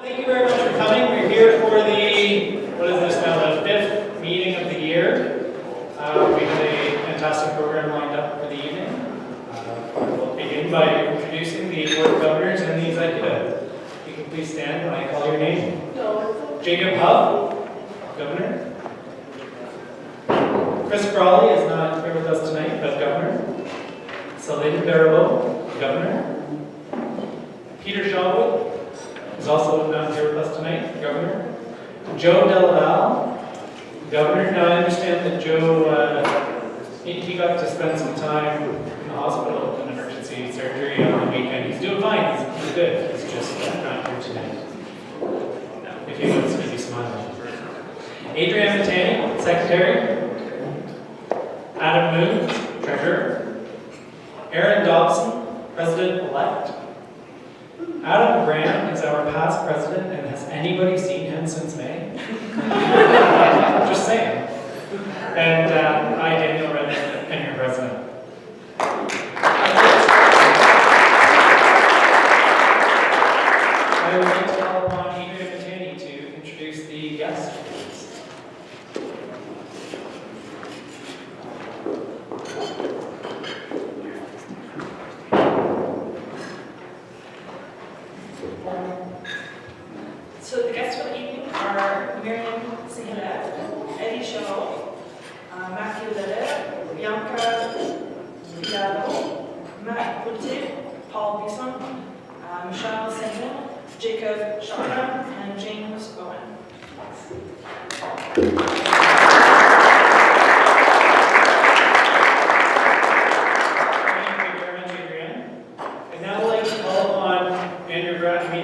Thank you very much for coming. We're here for the, what is this now, the 5th meeting of the year. We have a fantastic program lined up for the evening. We'll begin by introducing the Board of Governors and the Executive. If you can please stand when I call your name. Jacob Hub, Governor. Chris Crawley is not here with us tonight, but Governor. Selena Barrow, Governor. Peter Shawwood is also not here with us tonight, Governor. Joe Delaval, Governor. Now I understand that Joe, he got to spend some time in the hospital in emergency surgery on the weekend. He's doing fine, he's good. He's just not here tonight. If he was, he'd be smiling. Adrienne Matani, Secretary. Adam Moon, Treasurer. Aaron Dobson, President-elect. Adam Graham is our past president, and has anybody seen him since May? Just saying. And I, Daniel Redmond, am your president. I would like to call upon Adrienne Matani to introduce the guests. So the guests for the evening are Miriam Sihila, Eddie Shaw, Matthew Leder, Bianca Villano, Matt Pulte, Paul Bisson, Michelle Samuel, Jacob Chakra, and James Owen.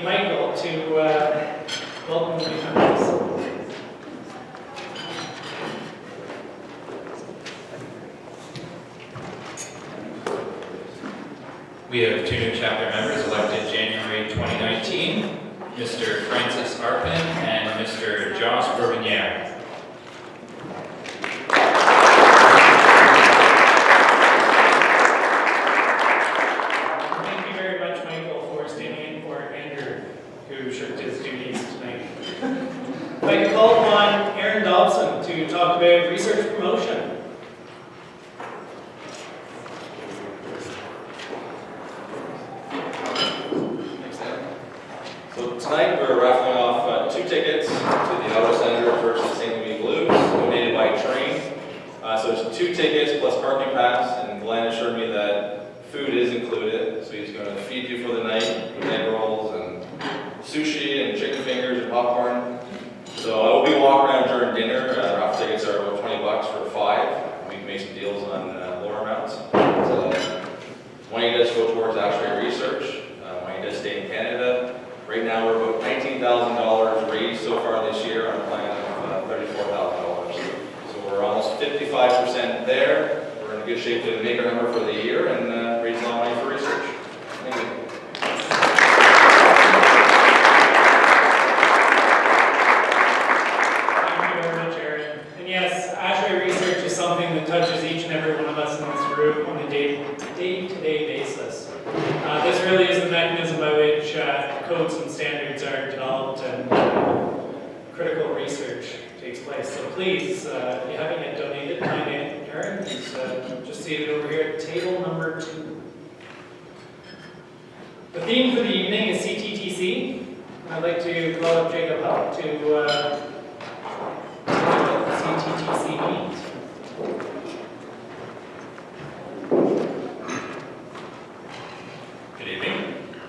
Michael to welcome the newcomers. We have two new chapter members elected January 2019, Mr. Francis Arpin and Mr. Josh Bourbignere. If I can call upon Aaron Dobson to talk about research promotion. Thanks, Dan. So tonight we're raffling off 2 tickets to the Ottawa Senator versus St. Louis Blues, donated by train. So there's 2 tickets plus parking pass, and Glenn assured me that food is included. So he's going to feed you for the night with egg rolls and sushi and chicken fingers and popcorn. So I will be walking around during dinner. Raffle tickets are about $20 for 5. We can make some deals on lower amounts. So money does go towards ASHRAE research. Money does stay in Canada. Right now we're about $19,000 raised so far this year on a plan of $34,000. So we're almost 55% there. We're in good shape to make our number for the year and raise a lot of money for research. Thank you. Something that touches each and every one of us in this room on a day-to-day basis. This really is the mechanism by which codes and standards are developed and critical research takes place. So please, if you haven't yet donated, my name, Aaron, is just seated over here at table number 2. The theme for the evening is CTTC. I'd like to call up Jacob Hupp to what CTTC means. Good evening.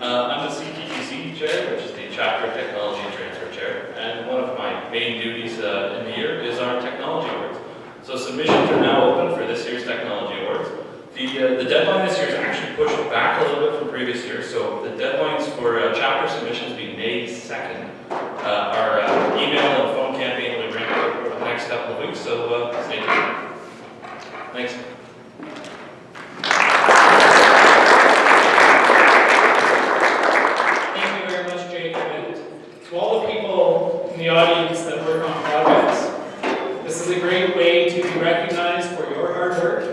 I'm the CTTC chair, which is the Chapter Technology Transfer Chair, and one of my main duties in the year is our Technology Awards. So submissions are now open for this year's Technology Awards. The deadline this year is actually pushed back a little bit from previous years, so the deadlines for chapter submissions will be May 2nd. Our email and phone campaign will be running over the next couple of weeks, so stay tuned. Thanks. Thank you very much, Jacob. And to all the people in the audience that work on projects, this is a great way to be recognized for your hard work,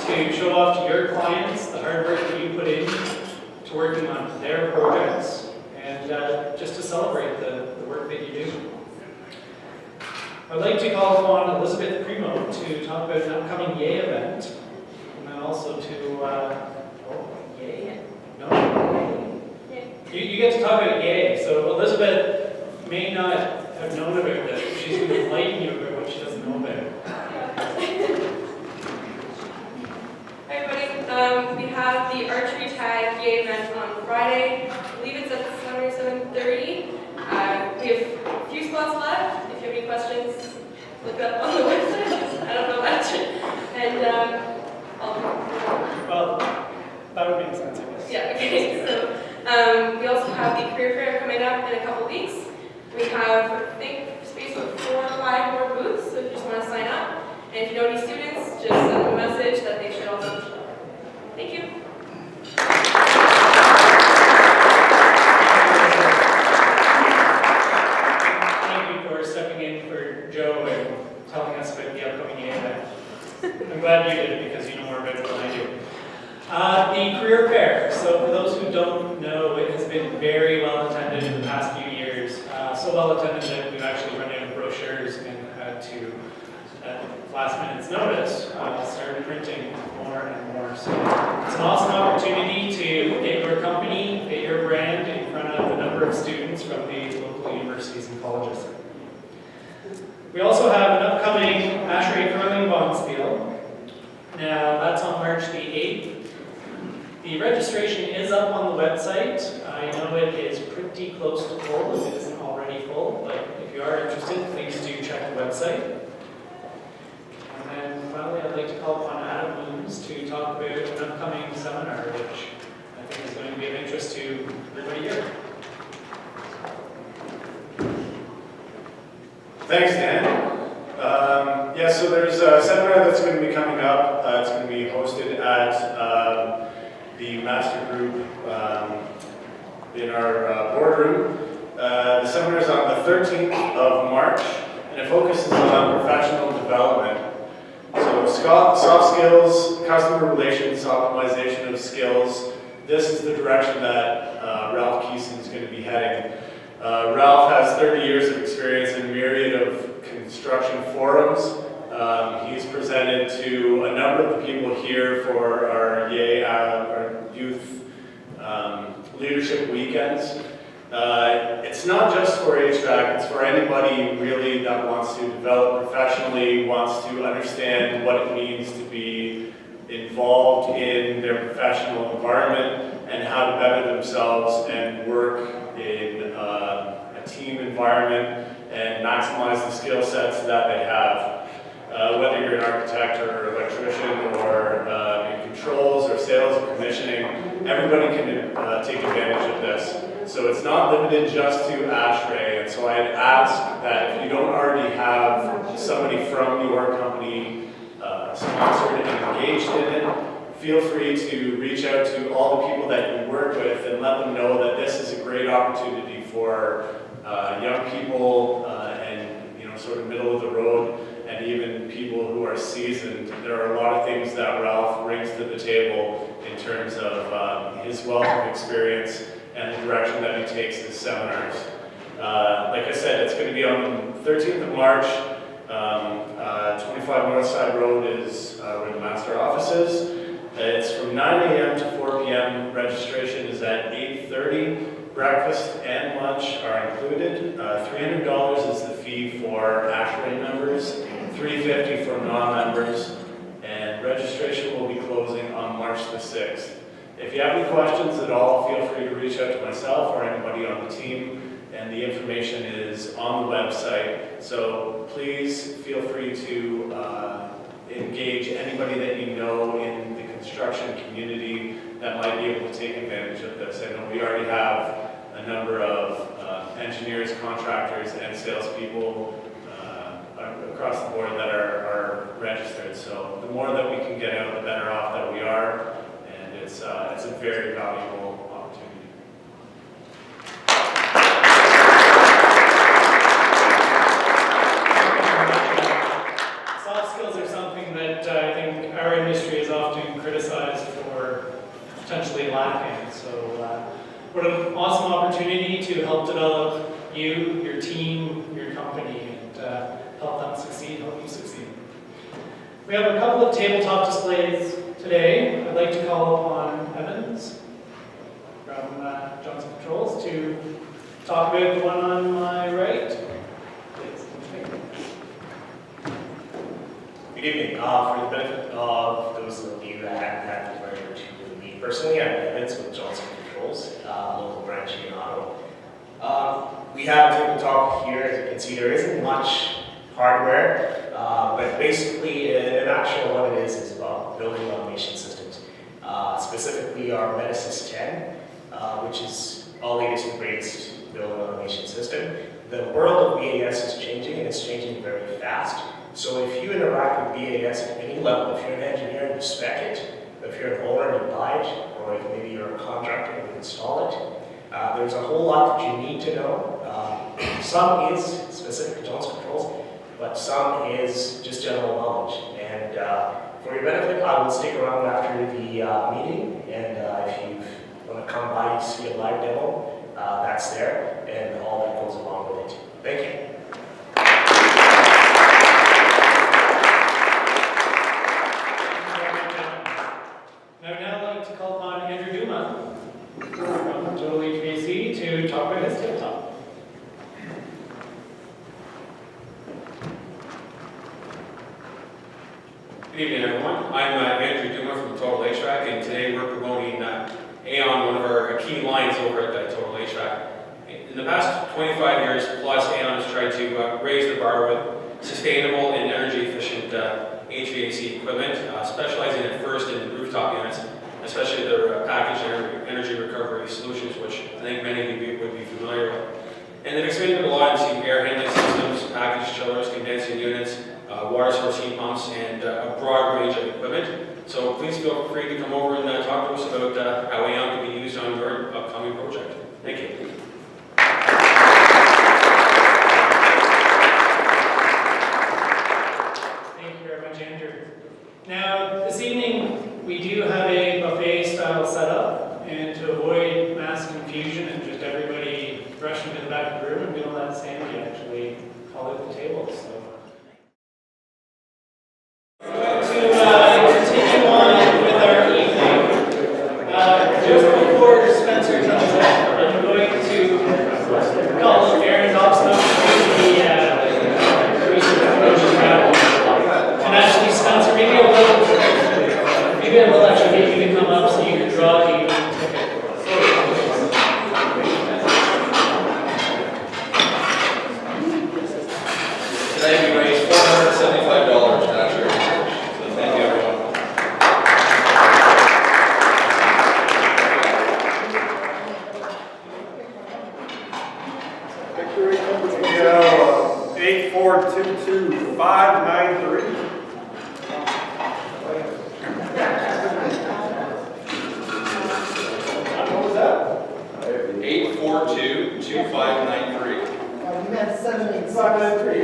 to show off to your clients the hard work that you put in to working on their projects, and just to celebrate the I'd like to call upon Elizabeth Primo to talk about an upcoming Yay event, and then also to, Yay? No? You get to talk about Yay. So Elizabeth may not have known about this. She's going to enlighten you about what she doesn't know about. Hi everybody, we have the archery tag Yay event on Friday. I believe it's at 7 or 7:30. We have a few spots left. If you have any questions, look up on the website. I don't know much. And Well, that would make sense, I guess. yeah, okay. So we also have the career fair coming up in a couple weeks. We have, I think, space for 4 or 5 more booths. So if you just want to sign up, and if you know any students, just send them a message that they should also show up. Thank you. Thank you for stepping in for Joe and telling us about the upcoming Yay event. I'm glad you did it because you know more about it than I do. The career fair. So for those who don't know, it has been very well attended in the past few years. So well attended that we've actually run out of brochures and had to, at last minute's notice, start printing more and more. So it's an awesome opportunity to get your company, get your brand in front of a number of students from the local universities and colleges. We also have an upcoming ASHRAE curling bonspiel. Now that's on March the 8th. The registration is up on the website. I know it is pretty close to full if it isn't already full, but if you are interested, please do check the website. And then finally, I'd like to call upon Adam Moons to talk about an upcoming seminar, which I think is going to be of interest to everybody here. Thanks, Dan. Yeah, so there's a seminar that's going to be coming up. It's going to be hosted at the master group in our boardroom. The seminar is on the 13th of March, and it focuses on professional development. So soft skills, customer relations, optimization of skills. This is the direction that Ralph Keeson is going to be heading. Ralph has 30 years of experience in a myriad of construction forums. He's presented to a number of the people here for our Yay, our youth leadership weekends. It's not just for HVAC, it's for anybody really that wants to develop professionally, wants to understand what it means to be involved in their professional environment and how to better themselves and work in a team environment and maximize the skill sets that they have. Whether you're an architect or electrician or in controls or sales or commissioning, everybody can take advantage of this. So it's not limited just to ASHRAE, and so I'd ask that if you don't already have somebody from your company sponsored and engaged in it, feel free to reach out to all the people that you work with and let them know that this is a great opportunity for young people and sort of middle of the road, and even people who are seasoned. There are a lot of things that Ralph brings to the table in terms of his wealth of experience and the direction that he takes his seminars. Like I said, it's going to be on the 13th of March. 25 Northside Road is where the master office is. It's from 9 a.m. to 4 p.m. Registration is at 8:30. Breakfast and lunch are included. $300 is the fee for ASHRAE members, $350 for non-members, and registration will be closing on March the 6th. If you have any questions at all, feel free to reach out to myself or anybody on the team, and the information is on the website. So please feel free to engage anybody that you know in the construction community that might be able to take advantage of this. I know we already have a number of engineers, contractors, and salespeople across the board that are registered. So the more that we can get out, the better off that we are, and it's a very valuable opportunity. Soft skills are something that I think our industry is often criticized for potentially lacking. So what an awesome opportunity to help develop you, your team, your company, and help them We have a couple of tabletop displays today. I'd like to call upon Evans from Johnson Controls to talk about the one on my right. Please. Good evening. For the benefit of those of you that haven't had the pleasure to meet personally, I'm Evans with Johnson Controls, local branch in Ottawa. We have a tabletop here. As you can see, there isn't much hardware, but basically, in a nutshell, what it is about building automation systems. Specifically, our Metasys 10, which is our latest and greatest building automation system. The world of BAS is changing, and it's changing very fast. So if you interact with BAS at any level, if you're an engineer and you spec it, if you're an owner and you buy it, or if maybe you're a contractor and you install it, there's a whole lot that you need to know. Some is specific to Johnson Controls, but some is just general knowledge. And for your benefit, I will stick around after the meeting, and if you want to come by, see a live demo, that's there, and all that goes along with it. Thank you. I would now like to call upon Andrew Duma from Total HVAC to talk about his tabletop. Good evening, everyone. I'm Andrew Duma from Total HVAC, and today we're promoting AON, one of our key lines over at Total HVAC. In the past 25 years plus, AON has tried to raise the bar with sustainable and energy-efficient HVAC equipment, specializing at first in rooftop units, especially their packaged energy recovery solutions, which I think many of you would be familiar with. And they've expanded a lot into air handling systems, packaged chillers, condensing units, water source heat pumps, and a broad range of equipment. So please feel free to come over and talk to us about how AON can be used on your upcoming project. Thank you. Thank you very much, Andrew. Now, this evening, we do have a buffet-style setup, and to avoid mass confusion and just everybody rushing to the back of the room, I'm going to let Sandy actually call out the tables. So. To continue on with our evening, just before Spencer comes up, I'm going to call Aaron Dobson up to the recent promotion battle. And actually, Spencer, maybe I will actually get you to come up so you can draw the ticket for us. Today we raised $475 at ASHRAE Research. So thank you, everyone. Victory Company Go 8422593. What was that? 8422593. You meant 783. 593.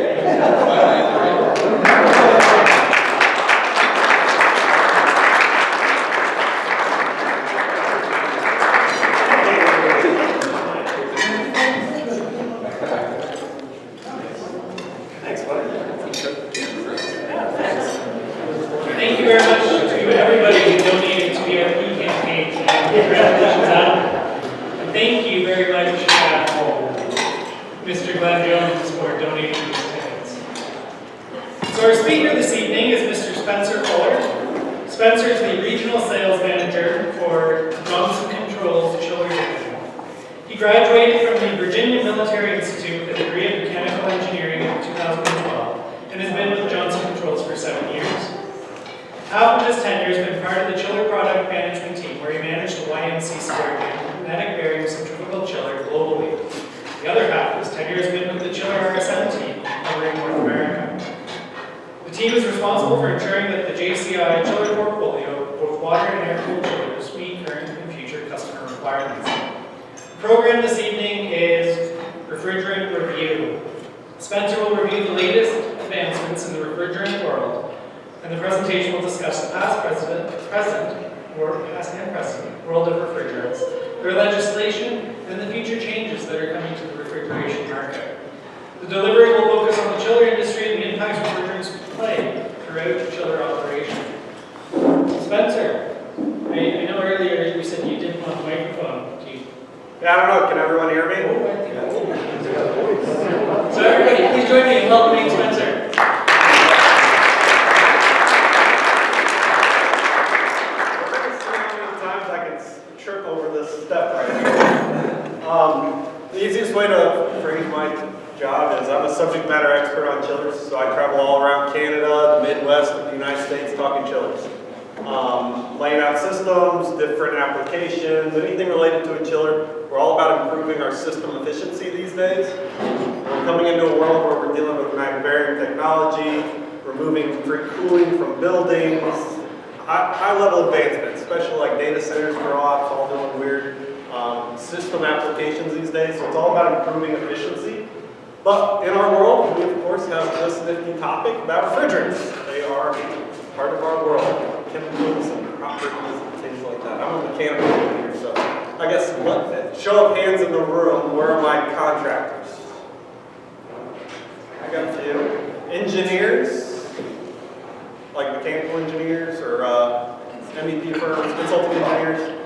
Thanks, buddy. Thank you very much to everybody who donated to the RP campaign. Congratulations, Adam. And thank you very much, Mr. Glenn Jones, for donating these tickets. So our speaker this evening is Mr. Spencer Fuller. Spencer is the Regional Sales Manager for Johnson Controls Chiller Division. He graduated from the Virginia Military Institute with a degree in Mechanical Engineering in 2012 and has been with Johnson Controls for 7 years. Half of his tenure has been part of the chiller product management team, where he managed the YMC square magnetic bearing centrifugal chiller globally. The other half of his tenure has been with the chiller RSM team, covering North America. The team is responsible for ensuring that the JCI chiller portfolio, both water and air-cooled chillers, meet current and future customer requirements. The program this evening is Refrigerant Review. Spencer will review the latest advancements in the refrigerant world, and the presentation will discuss the past, present world of refrigerants, their legislation, and the future changes that are coming to the refrigeration market. The delivery will focus on the chiller industry and the impacts refrigerants play throughout chiller operation. Spencer, I know earlier you said you didn't want the microphone. Do you... Yeah, I don't know, can everyone hear me? Oh, I think so everybody, please join me in welcoming Spencer. Trip over this step right here. The easiest way to phrase my job is I'm a subject matter expert on chillers, so I travel all around Canada, the Midwest of the United States talking chillers. Laying out systems, different applications, anything related to a chiller. We're all about improving our system efficiency these days. We're coming into a world where we're dealing with magnet-bearing technology, removing free cooling from buildings, high-level advancements, especially like data centers, co-ops, all doing weird system applications these days. So it's all about improving efficiency. But in our world, we of course have this nifty topic about refrigerants. They are part of our world, chemicals and properties and things like that. I'm a mechanical engineer, so I guess show of hands in the room, where are my contractors? I got a few. Engineers, like mechanical engineers or MEP firms, consulting engineers.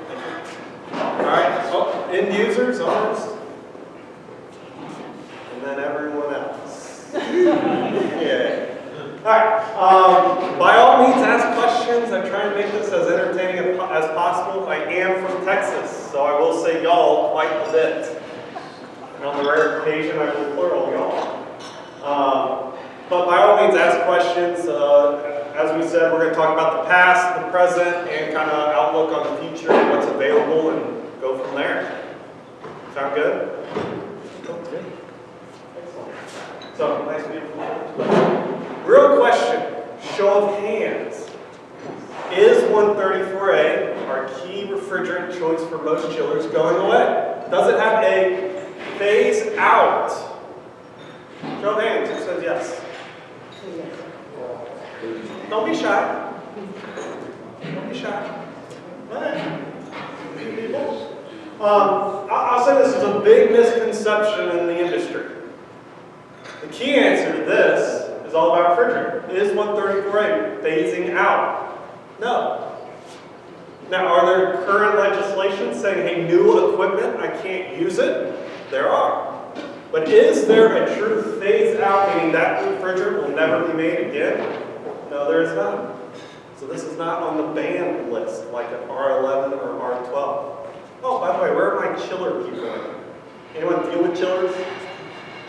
All right, oh, end users, owners, and then everyone else. Yeah. All right. By all means, ask questions. I'm trying to make this as entertaining as possible. I am from Texas, so I will say y'all quite a bit. And on the rare occasion, I will plural y'all. But by all means, ask questions. As we said, we're going to talk about the past, the present, and kind of outlook on the future, what's available, and go from there. Sound good? Okay. Excellent. So, nice meeting you. Real question, show of hands. Is 134A, our key refrigerant choice for most chillers, going away? Does it have a phase out? Show of hands, who says yes? Don't be shy. Don't be shy. People. I'll say this is a big misconception in the industry. The key answer to this is all about refrigerant. Is 134A phasing out? No. Now, are there current legislation saying, hey, new equipment, I can't use it? There are. But is there a true phase out, meaning that refrigerant will never be made again? No, there is not. So this is not on the banned list, like an R11 or R12. Oh, by the way, where are my chiller people? Anyone deal with chillers?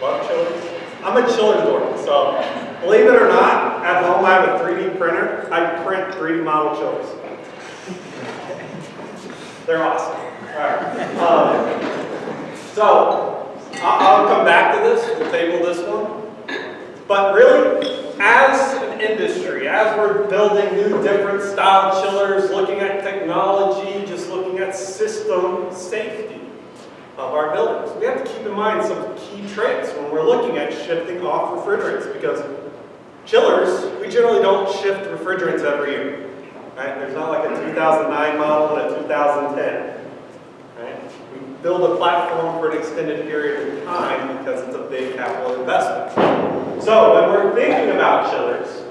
Love chillers? I'm a chiller dork, so believe it or not, at home I have a 3D printer. I print 3D model chillers. They're awesome. All right. So I'll come back to this. We'll table this one. But really, as an industry, as we're building new different style chillers, looking at technology, just looking at system safety of our buildings, we have to keep in mind some key traits when we're looking at shifting off refrigerants, because chillers, we generally don't shift refrigerants every year. Right? There's not like a 2009 model and a 2010. Right? We build a platform for an extended period of time because it's a big capital investment. So when we're thinking about chillers,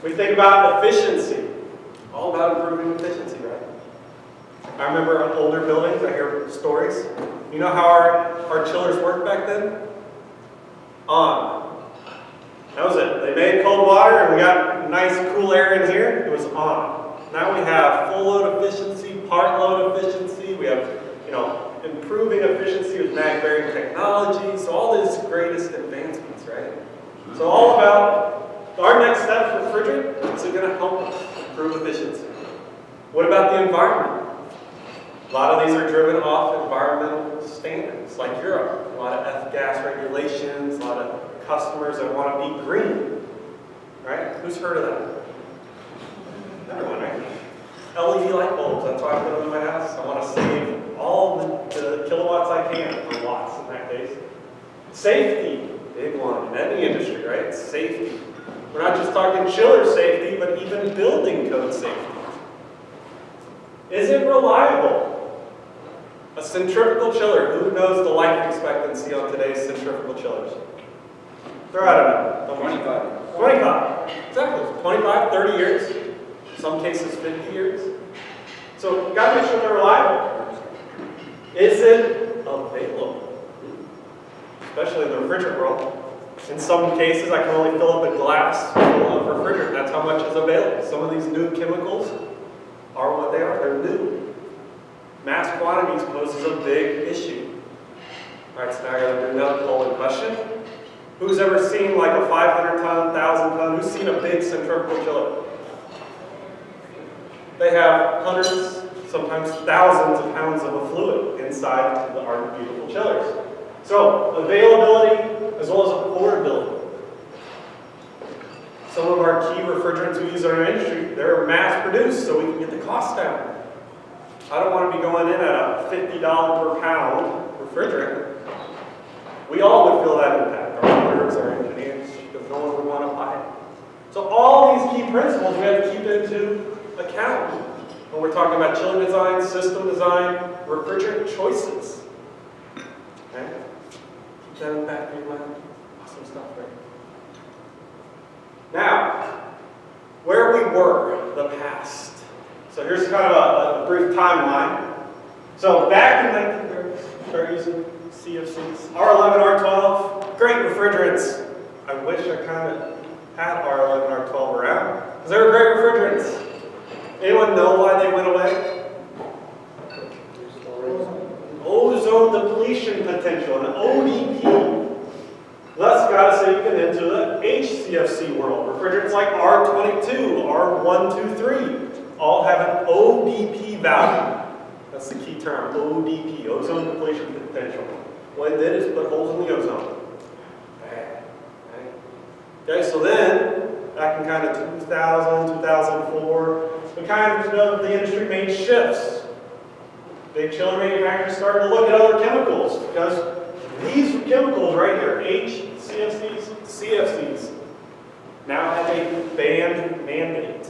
we think about efficiency. All about improving efficiency, right? I remember older buildings, I hear stories. You know how our chillers worked back then? On. That was it. They made cold water and we got nice cool air in here. It was on. Now we have full load efficiency, part load efficiency. We have, improving efficiency with magnet-bearing technology. So all these greatest advancements, right? So all about our next step for refrigerant is going to help us improve efficiency. What about the environment? A lot of these are driven off environmental standards, like Europe. A lot of F-gas regulations, a lot of customers that want to be green. Right? Who's heard of that? Everyone, right? LED light bulbs, that's why I put them in my house. I want to save all the kilowatts I can, or watts in that case. Safety, big one in any industry, right? Safety. We're not just talking chiller safety, but even building code safety. Is it reliable? A centrifugal chiller, who knows the life expectancy on today's centrifugal chillers? Throw out a number. 25. 25. Exactly. 25, 30 years. Some cases 50 years. So you got to make sure they're reliable. Is it available? Especially in the refrigerant world. In some cases, I can only fill up a glass full of refrigerant. That's how much is available. Some of these new chemicals are what they are. They're new. Mass quantities poses a big issue. All right, so now I got to bring up the polling question. Who's ever seen like a 500-ton, 1,000-ton? Who's seen a big centrifugal chiller? They have hundreds, sometimes thousands of pounds of a fluid inside our beautiful chillers. So, availability as well as affordability. Some of our key refrigerants we use in our industry, they're mass produced so we can get the cost down. I don't want to be going in at a $50 per pound refrigerant. We all would feel that impact, our owners, our engineers, because no one would want to buy it. So all these key principles we have to keep into account when we're talking about chiller design, system design, refrigerant choices. Okay? Keep that in the back of your mind. Awesome stuff, right? Now, where we were the past. So here's kind of a brief timeline. So back in 1930s, started using CFCs. R11, R12, great refrigerants. I wish I kind of had R11, R12 around, because they were great refrigerants. Anyone know why they went away? Ozone depletion potential, an ODP. Thus got us even into the HCFC world. Refrigerants like R22, R123, all have an ODP value. That's the key term, ODP, ozone depletion potential. What it did is put holes in the ozone. Okay, so then, back in kind of 2000, 2004, the industry made shifts. Big chiller manufacturers started to look at other chemicals because these chemicals right here, HCFCs, CFCs, now have a banned mandate.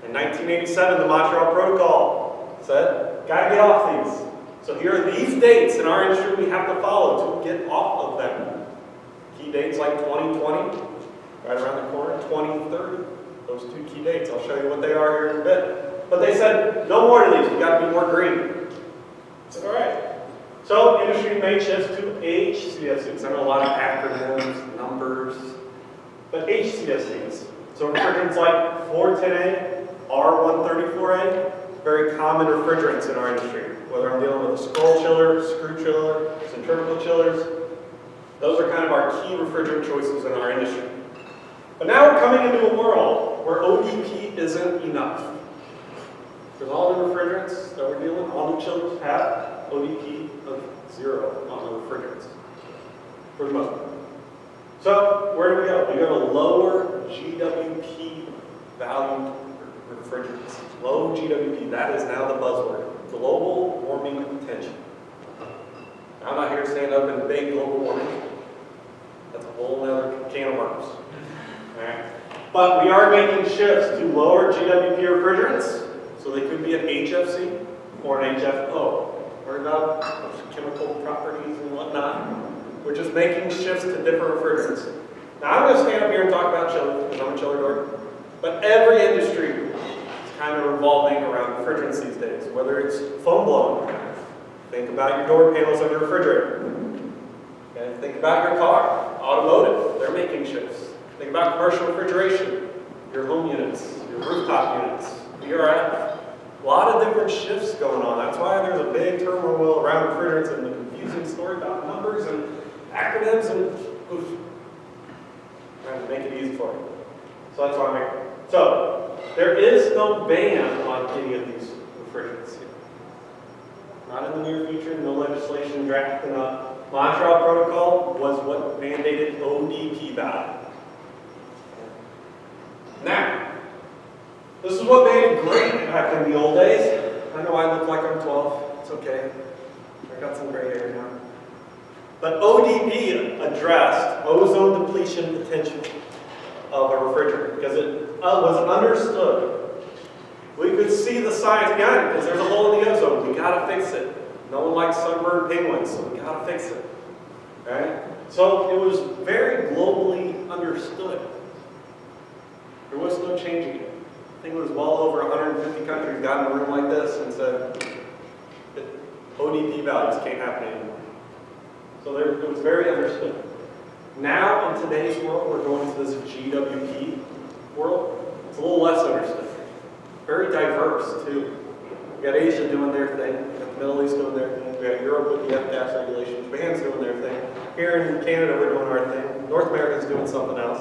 In 1987, the Montreal Protocol said, gotta get off these. So here are these dates in our industry we have to follow to get off of them. Key dates like 2020, right around the corner, 2030. Those two key dates, I'll show you what they are here in a bit. But they said, no more of these, we gotta be more green. I said, all right. So industry made shifts to HCFCs. I know a lot of acronyms, numbers, but HCFCs. So refrigerants like 410A, R134A, very common refrigerants in our industry. Whether I'm dealing with a scroll chiller, screw chiller, centrifugal chillers, those are kind of our key refrigerant choices in our industry. But now we're coming into a world where ODP isn't enough. Because all the refrigerants that we're dealing with, all the chillers have ODP of 0 on the refrigerants, for the most part. So where do we go? We go to lower GWP value refrigerants. Low GWP, that is now the buzzword. Global warming potential. Now, I'm not here to stand up and debate global warming. That's a whole other can of worms. Right. But we are making shifts to lower GWP refrigerants, so they could be an HFC or an HFO. We're not chemical properties and whatnot. We're just making shifts to different refrigerants. Now I'm going to stand up here and talk about chillers, because I'm a chiller dork. But every industry is kind of revolving around refrigerants these days, whether it's foam blowing. Think about your door panels on your refrigerator. Okay. Think about your car, automotive, they're making shifts. Think about commercial refrigeration, your home units, your rooftop units, VRF. A lot of different shifts going on. That's why there's a big turmoil around refrigerants and the confusing story about numbers and acronyms and oof. Trying to make it easy for you. So that's why I'm here. So, there is no ban on any of these refrigerants here. Not in the near future, no legislation drafted up. Montreal Protocol was what mandated ODP value. Now, this is what made it great back in the old days. I know I look like I'm 12. It's okay. I got some gray hair now. But ODP addressed ozone depletion potential of a refrigerant because it was understood. We could see the science behind it because there's a hole in the ozone. We gotta fix it. No one likes sunburned penguins, so we gotta fix it. Right? So it was very globally understood. There was no changing it. I think it was well over 150 countries got in a room like this and said that ODP values can't happen anymore. So it was very understood. Now, in today's world, we're going to this GWP world. It's a little less understood. Very diverse, too. We got Asia doing their thing. We got the Middle East doing their thing. We got Europe with the F-gas regulations. Japan's doing their thing. Here in Canada, we're doing our thing. North America's doing something else.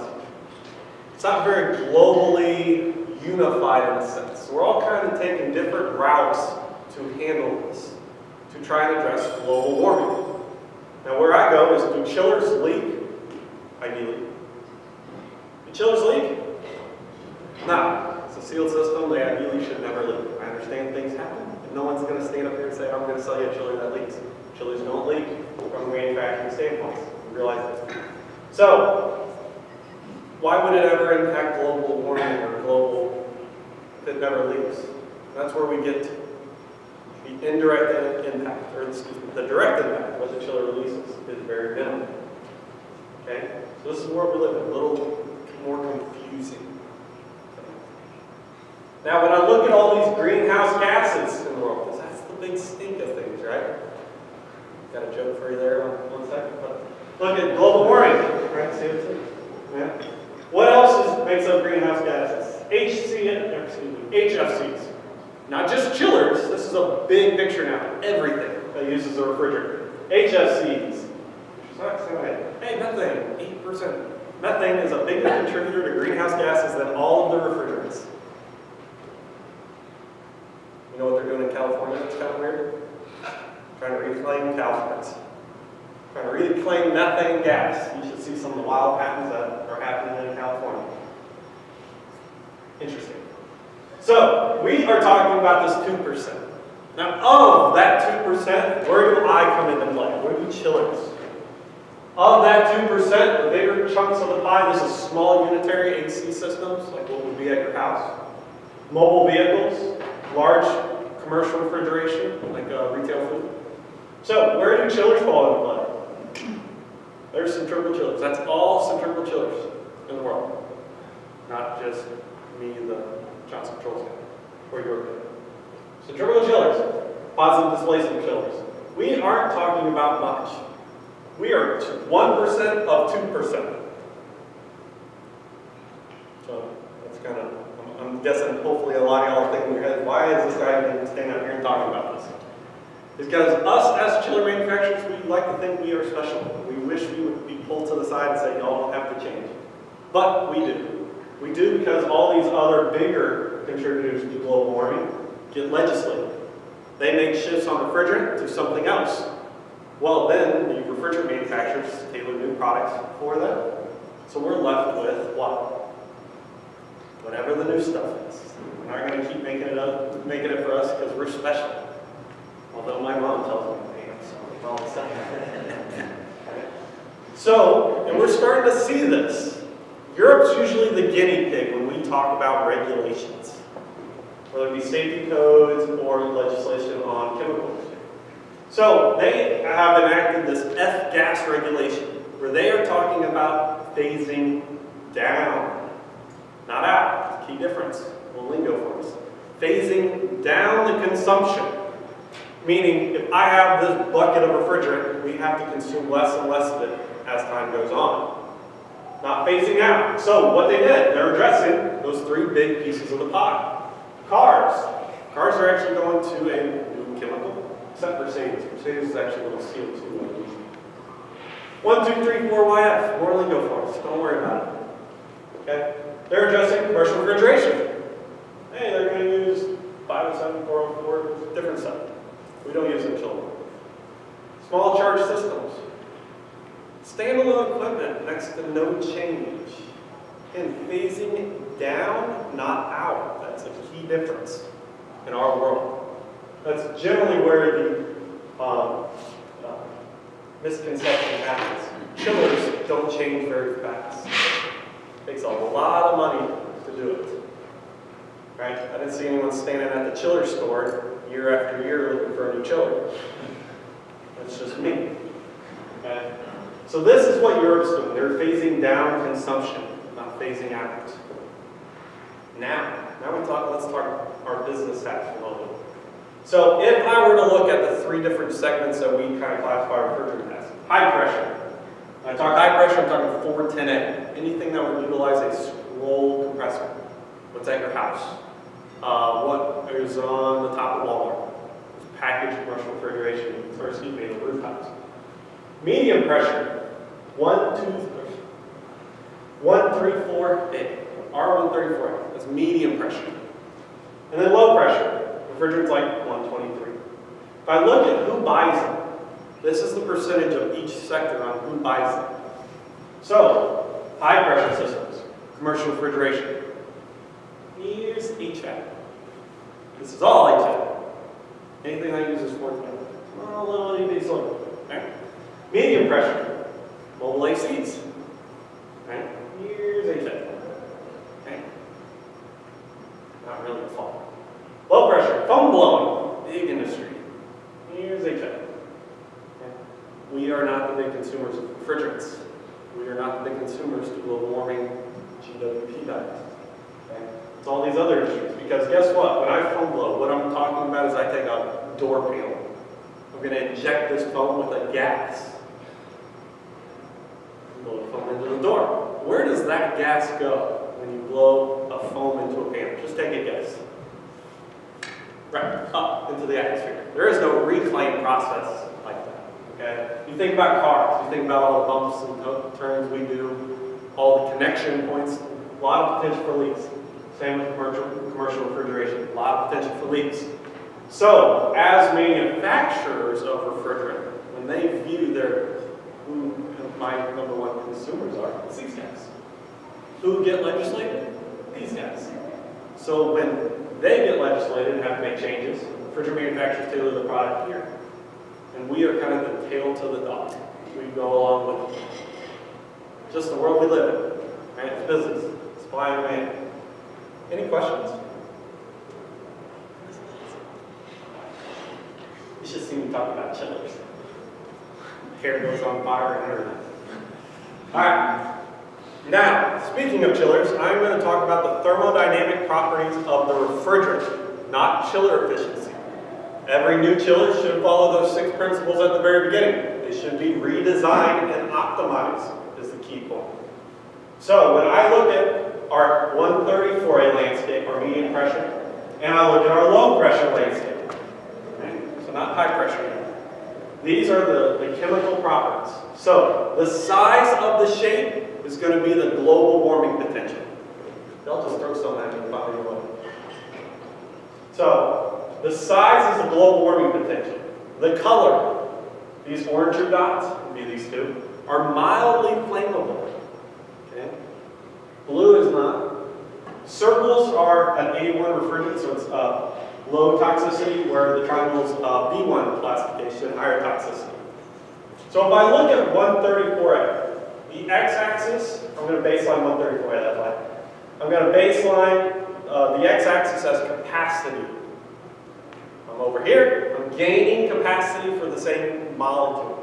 It's not very globally unified in a sense. We're all kind of taking different routes to handle this, to try and address global warming. Now, where I go is, do chillers leak? Ideally. Do chillers leak? No. It's a sealed system. They ideally should never leak. I understand things happen, and no one's going to stand up here and say, I'm going to sell you a chiller that leaks. Chillers don't leak from a manufacturing standpoint. You realize that. So, why would it ever impact global warming or global if it never leaks? That's where we get to. The indirect impact, or excuse me, the direct impact of what the chiller releases is very minimal. Okay? So this is where we live, a little more confusing. Now, when I look at all these greenhouse gases in the world, because that's the big stink of things, right? Got a joke for you there on 1 second. But look at global warming, right? CO2. Yeah. What else makes up greenhouse gases? HFCs. Not just chillers. This is a big picture now. Everything that uses a refrigerant. HFCs. Hey, methane, 8%. Methane is a bigger contributor to greenhouse gases than all of the refrigerants. You know what they're doing in California that's kind of weird? Trying to reclaim California. Trying to reclaim methane gas. You should see some of the wild patents that are happening in California. Interesting. So, we are talking about this 2%. Now, of that 2%, where do I come into play? Where do chillers? Of that 2%, the bigger chunks of the pie, this is small unitary AC systems, like what would be at your house. Mobile vehicles, large commercial refrigeration, like retail food. So, where do chillers fall into play? There's centrifugal chillers. That's all centrifugal chillers in the world. Not just me, the Johnson Controls guy, or your guy. Centrifugal chillers, positive displacement chillers. We aren't talking about much. We are 1% of 2%. So that's kind of, I'm guessing hopefully a lot of y'all are thinking in your head, why is this guy even standing up here and talking about this? It's because us as chiller manufacturers, we like to think we are special. We wish we would be pulled to the side and say, y'all don't have to change. But we do. We do because all these other bigger contributors to global warming get legislated. They make shifts on refrigerant to something else. Well, then the refrigerant manufacturers tailor new products for them. So we're left with what? Whatever the new stuff is. We're not going to keep making it for us because we're special. Although my mom tells me I am, so all of a sudden. So, and we're starting to see this. Europe's usually the guinea pig when we talk about regulations, whether it be safety codes or legislation on chemicals. So they have enacted this F-gas regulation where they are talking about phasing down, not out. It's a key difference. We'll lingo for us. Phasing down the consumption, meaning if I have this bucket of refrigerant, we have to consume less and less of it as time goes on. Not phasing out. So what they did, they're addressing those three big pieces of the pie. Cars. Cars are actually going to a new chemical, except Mercedes. Mercedes is actually a little CO2. 1, 2, 3, 4 YF. More lingo for us. Don't worry about it. Okay? They're addressing commercial refrigeration. Hey, they're going to use 507, 404, different stuff. We don't use them children. Small charge systems. Standalone equipment, next to no change. And phasing down, not out. That's a key difference in our world. That's generally where the misconception happens. Chillers don't change very fast. It takes a lot of money to do it. Right? I didn't see anyone standing at the chiller store year after year looking for a new chiller. That's just me. Okay? So this is what Europe's doing. They're phasing down consumption, not phasing out. Now let's talk our business hats for a moment. So if I were to look at the three different segments that we kind of classify refrigerant as, high pressure. When I talk high pressure, I'm talking 410A. Anything that would utilize a scroll compressor. What's at your house? What is on the top of Walmart? It's packaged commercial refrigeration, or excuse me, the rooftops. Medium pressure, 134A. R134A, that's medium pressure. And then low pressure, refrigerants like 123. If I look at who buys them, this is the percentage of each sector on who buys them. So, high pressure systems, commercial refrigeration. Here's HVAC. This is all HVAC. Anything that uses 410. Well, a little EV solar. Right? Medium pressure, mobile ACs. Right? Here's HVAC. Okay. Not really a fault. Low pressure, foam blowing, big industry. Here's HVAC. Okay. We are not the big consumers of refrigerants. We are not the big consumers to global warming GWP values. Okay. It's all these other issues. Because guess what? When I foam blow, what I'm talking about is I take a door panel. I'm going to inject this foam with a gas. Blow the foam into the door. Where does that gas go when you blow a foam into a panel? Just take a guess. Right, up into the atmosphere. There is no reclaim process like that. Okay? You think about cars, you think about all the bumps and turns we do, all the connection points, a lot of potential for leaks. Same with commercial refrigeration, a lot of potential for leaks. So, as manufacturers of refrigerant, when they view who my number one consumers are, it's these guys. Who get legislated? These guys. So when they get legislated and have to make changes, refrigerant manufacturers tailor the product here. And we are kind of the tail to the dog. We go along with it. Just the world we live in. Right? It's business. Supply and demand. Any questions? You should see me talk about chillers. Hair goes on fire and everything. Alright. Now, speaking of chillers, I'm going to talk about the thermodynamic properties of the refrigerant, not chiller efficiency. Every new chiller should follow those 6 principles at the very beginning. They should be redesigned and optimized, is the key point. So, when I look at our 134A landscape, our medium pressure, and I look at our low pressure landscape, okay? So not high pressure. These are the chemical properties. So, the size of the shape is going to be the global warming potential. They'll just throw some at me about your way. So, the size is the global warming potential. The color, these orange dots, would be these two, are mildly flammable. Okay? Blue is not. Circles are an A1 refrigerant, so it's low toxicity, where the triangle is B1 classification, higher toxicity. So if I look at 134A, the x-axis, I'm going to baseline 134A that way. I'm going to baseline the x-axis as capacity. I'm over here, I'm gaining capacity for the same molecule.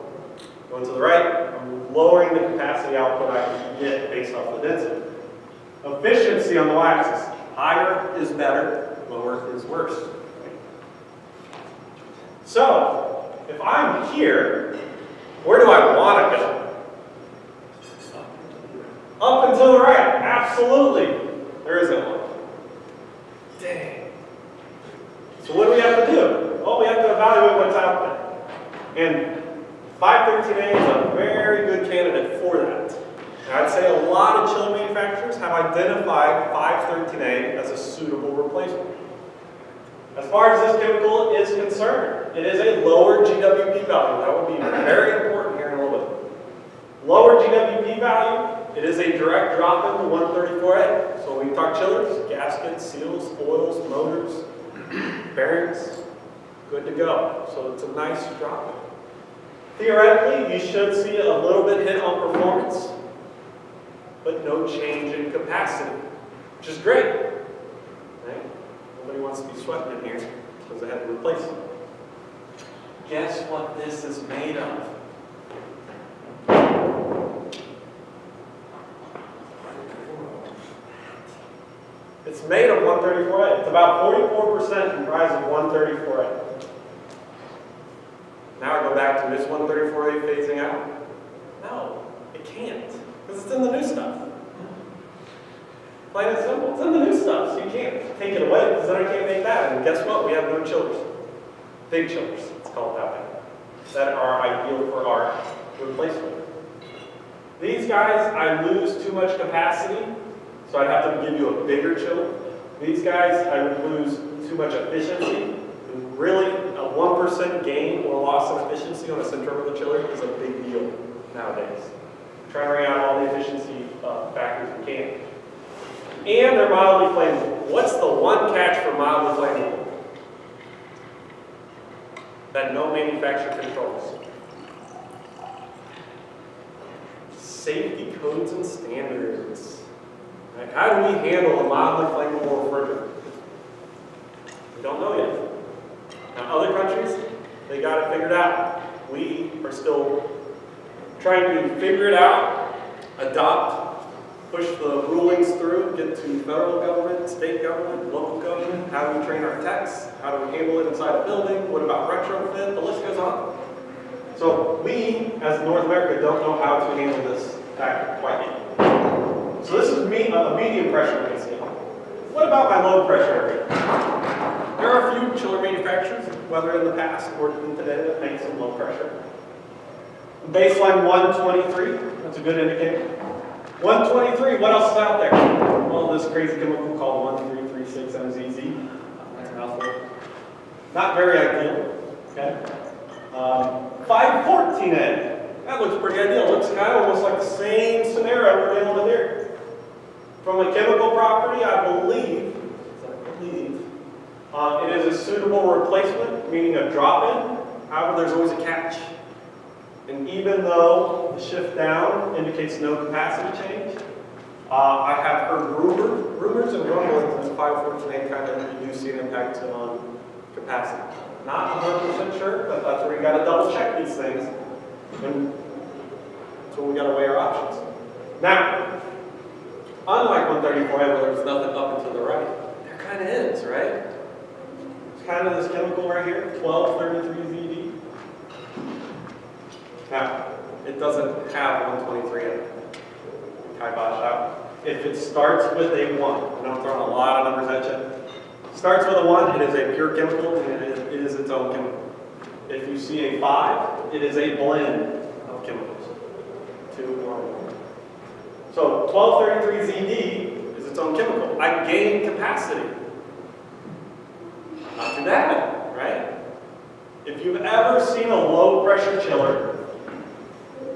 Going to the right, I'm lowering the capacity output I can get based off the density. Efficiency on the y-axis, higher is better, lower is worse. So, if I'm here, where do I want to go? Up and to the right, absolutely. There isn't one. Dang. So what do we have to do? Well, we have to evaluate what's out there. And 513A is a very good candidate for that. And I'd say a lot of chiller manufacturers have identified 513A as a suitable replacement. As far as this chemical is concerned, it is a lower GWP value. That would be very important here in a little bit. Lower GWP value, it is a direct drop into 134A. So when we talk chillers, gaskets, seals, oils, motors, bearings, good to go. So it's a nice drop. Theoretically, you should see a little bit hit on performance, but no change in capacity, which is great. Right? Nobody wants to be sweating in here because they had to replace them. Guess what this is made of? It's made of 134A. It's about 44% comprised of 134A. Now I go back to this 134A phasing out. No, it can't, because it's in the new stuff. Plain and simple. It's in the new stuff, so you can't take it away, because then I can't make that. And guess what? We have no chillers. Big chillers, it's called that way, that are ideal for our replacement. These guys, I lose too much capacity, so I'd have to give you a bigger chiller. These guys, I would lose too much efficiency. And really, a 1% gain or loss of efficiency on a centrifugal chiller is a big deal nowadays. Try to wring out all the efficiency factors we can. And they're mildly flammable. What's the one catch for mildly flammable? That no manufacturer controls. Safety codes and standards. Right? How do we handle a mildly flammable refrigerant? We don't know yet. Now, other countries, they got it figured out. We are still trying to figure it out, adopt, push the rulings through, get to federal government, state government, local government. How do we train our techs? How do we handle it inside a building? What about retrofit? The list goes on. So we, as North America, don't know how to handle this factor quite yet. So this is a medium pressure AC. What about my low pressure area? There are a few chiller manufacturers, whether in the past or today, that make some low pressure. Baseline 123, that's a good indicator. 123, what else is out there? Well, this crazy chemical called 1336MZZ. That's a mouthful. Not very ideal, okay? 514A, that looks pretty ideal. Looks kind of almost like the same scenario we're dealing with here. From a chemical property, I believe, it is a suitable replacement, meaning a drop-in. However, there's always a catch. And even though the shift down indicates no capacity change, I have heard rumors and rumblings that 514A kind of reduce the impact on capacity. Not 100% sure, but that's where we got to double check these things. And so we got to weigh our options. Now, unlike 134A, where there's nothing up and to the right, there kind of is, right? It's kind of this chemical right here, 1233ZD. Now, it doesn't have 123 in it. Kibosh out. If it starts with a 1, and I'm throwing a lot of numbers at you, starts with a 1, it is a pure chemical, and it is its own chemical. If you see a 5, it is a blend of chemicals. 2 or 1. So 1233ZD is its own chemical. I gain capacity. Not too bad, right? If you've ever seen a low pressure chiller,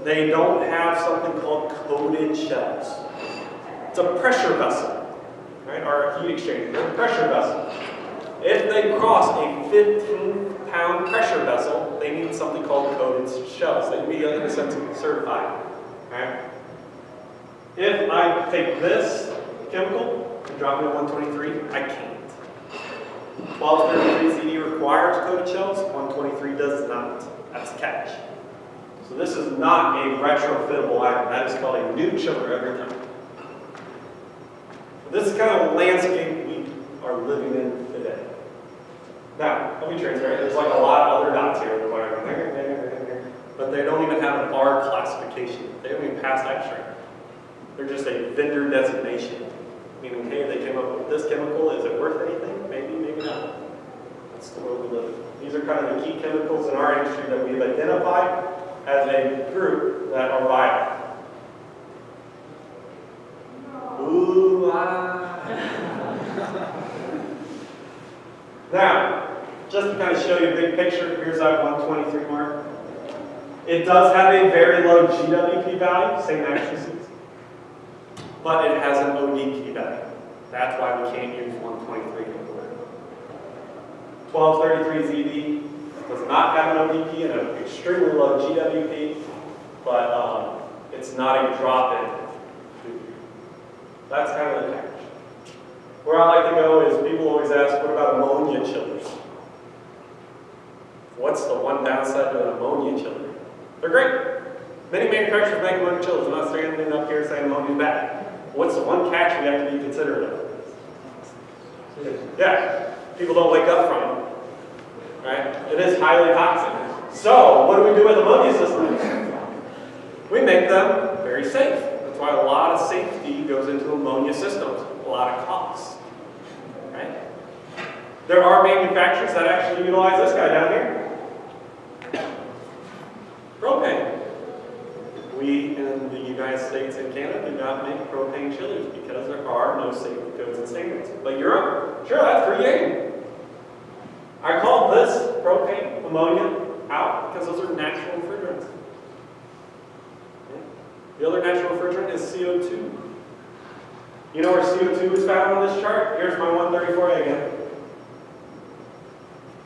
they don't have something called coated shells. It's a pressure vessel, right? Or a heat exchanger, they're a pressure vessel. If they cross a 15-pound pressure vessel, they need something called coated shells. They can be, in a sense, certified, right? If I take this chemical and drop it at 123, I can't. 1233ZD requires coated shells, 123 does not. That's the catch. So this is not a retrofittable item. That is called a new chiller every time. This is kind of the landscape we are living in today. Now, let me transparent. There's like a lot of other dots here. But they don't even have an R classification. They don't even pass ASHRAE. They're just a vendor designation. Meaning, hey, they came up with this chemical. Is it worth anything? Maybe, maybe not. That's the world we live in. These are kind of the key chemicals in our industry that we've identified as a group that are vital. Ooh, Now, just to kind of show you a big picture, here's that 123 mark. It does have a very low GWP value, same accuracy, but it has an ODP value. That's why we can't use 123 anymore. 1233ZD does not have an ODP and an extremely low GWP, but it's not a drop-in. That's kind of the catch. Where I like to go is people always ask, what about ammonia chillers? What's the one downside to an ammonia chiller? They're great. Many manufacturers make ammonia chillers. I'm not standing up here saying ammonia is bad. What's the one catch we have to be considerate of? It's Yeah, people don't wake up from it, right? It is highly toxic. So, what do we do with ammonia systems? We make them very safe. That's why a lot of safety goes into ammonia systems, a lot of costs, right? There are manufacturers that actually utilize this guy down here. Propane. We in the United States and Canada do not make propane chillers because there are no safety codes and standards. But Europe, sure, that's free game. I call this propane ammonia out because those are natural refrigerants. The other natural refrigerant is CO2. You know where CO2 is found on this chart? Here's my 134A again.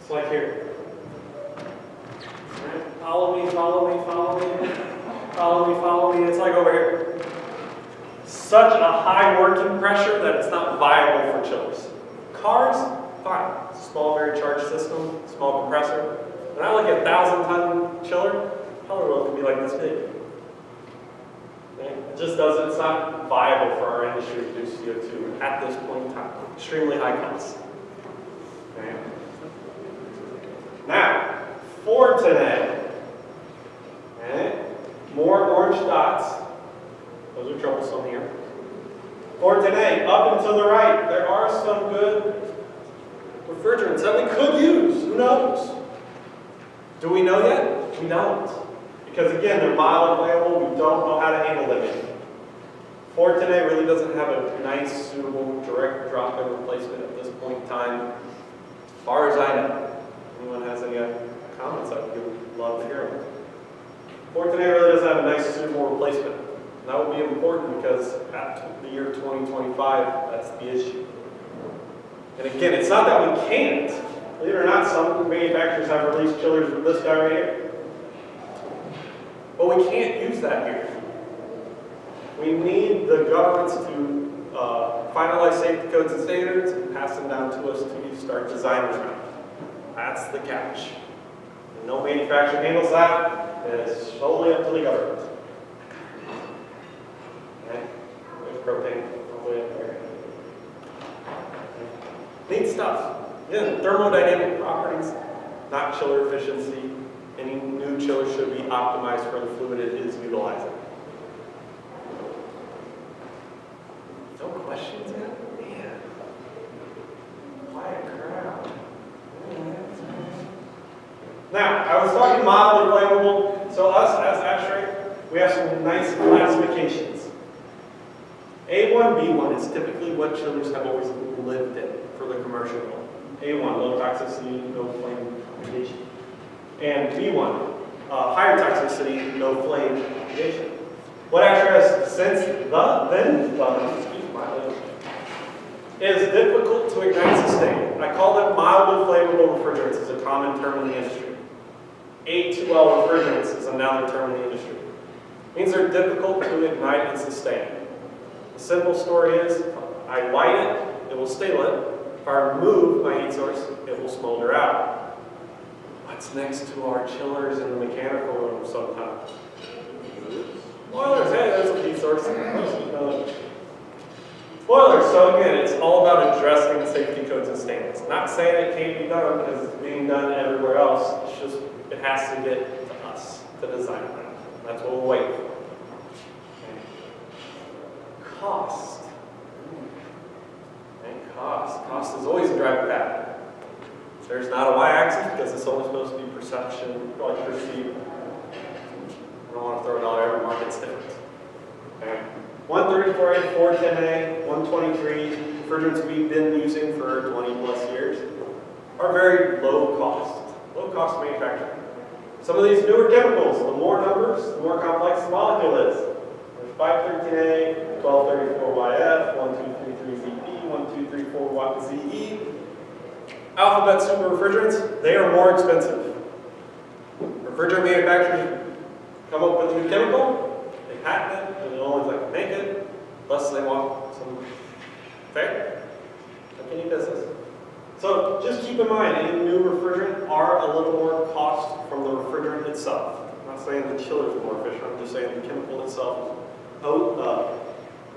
It's like here. Right? Follow me, follow me, follow me. Follow me, follow me. It's like over here. Such a high working pressure that it's not viable for chillers. Cars, fine. Small, very charged system, small compressor. When I look at 1,000-ton chiller, power wheel can be like this big. Okay? It just doesn't, it's not viable for our industry to do CO2 at this point in time. Extremely high costs. Okay? Now, for today, okay? More orange dots. Those are troublesome here. For today, up and to the right, there are some good refrigerants that we could use. Who knows? Do we know yet? We don't. Because again, they're mild and flammable. We don't know how to handle them yet. For today really doesn't have a nice, suitable, direct drop-in replacement at this point in time, as far as I know. Anyone has any comments, I would love to hear them. Fortinet really doesn't have a nice suitable replacement. And that will be important because at the year 2025, that's the issue. And again, it's not that we can't. Believe it or not, some manufacturers have released chillers with this guy right here. But we can't use that here. We need the governments to finalize safety codes and standards and pass them down to us to start designing them. That's the catch. And no manufacturer handles that. It's solely up to the government. Okay? There's propane all the way up there. Neat stuff. Yeah, thermodynamic properties, not chiller efficiency. Any new chiller should be optimized for the fluid it is utilizing. No questions yet? Man. Quiet crowd. Now, I was talking mildly flammable, so us as ASHRAE, we have some nice classifications. A1, B1 is typically what chillers have always lived in for the commercial one. A1, low toxicity, no flame mitigation. And B1, higher toxicity, no flame mitigation. What ASHRAE has since then done, excuse my language, is difficult to ignite sustain. I call them mildly flammable refrigerants as a common term in the industry. A2L refrigerants is another term in the industry. It means they're difficult to ignite and sustain. The simple story is, I light it, it will stay lit. If I remove my heat source, it will smolder out. What's next to our chillers in the mechanical room sometimes? Boilers, hey, there's a heat source. Boilers, so again, it's all about addressing safety codes and standards. Not saying it can't be done because it's being done everywhere else. It's just, it has to get to us to design it. That's what we'll wait for. Okay. Cost. Okay. Cost is always a driving factor. There's not a y-axis because it's only supposed to be perception, electricity. I don't want to throw it out, every market's different. Okay. 134A, 410A, 123, refrigerants we've been using for 20 plus years are very low cost manufacturing. Some of these newer chemicals, the more numbers, the more complex the molecule is. There's 513A, 1234YF, 1233ZP, 1234ZE. Alphabet super refrigerants, they are more expensive. Refrigerant manufacturers come up with a new chemical, they patent it, they're the only ones that can make it, thus they want some fair, like any business. So just keep in mind, any new refrigerant are a little more cost from the refrigerant itself. I'm not saying the chiller is more efficient, I'm just saying the chemical itself is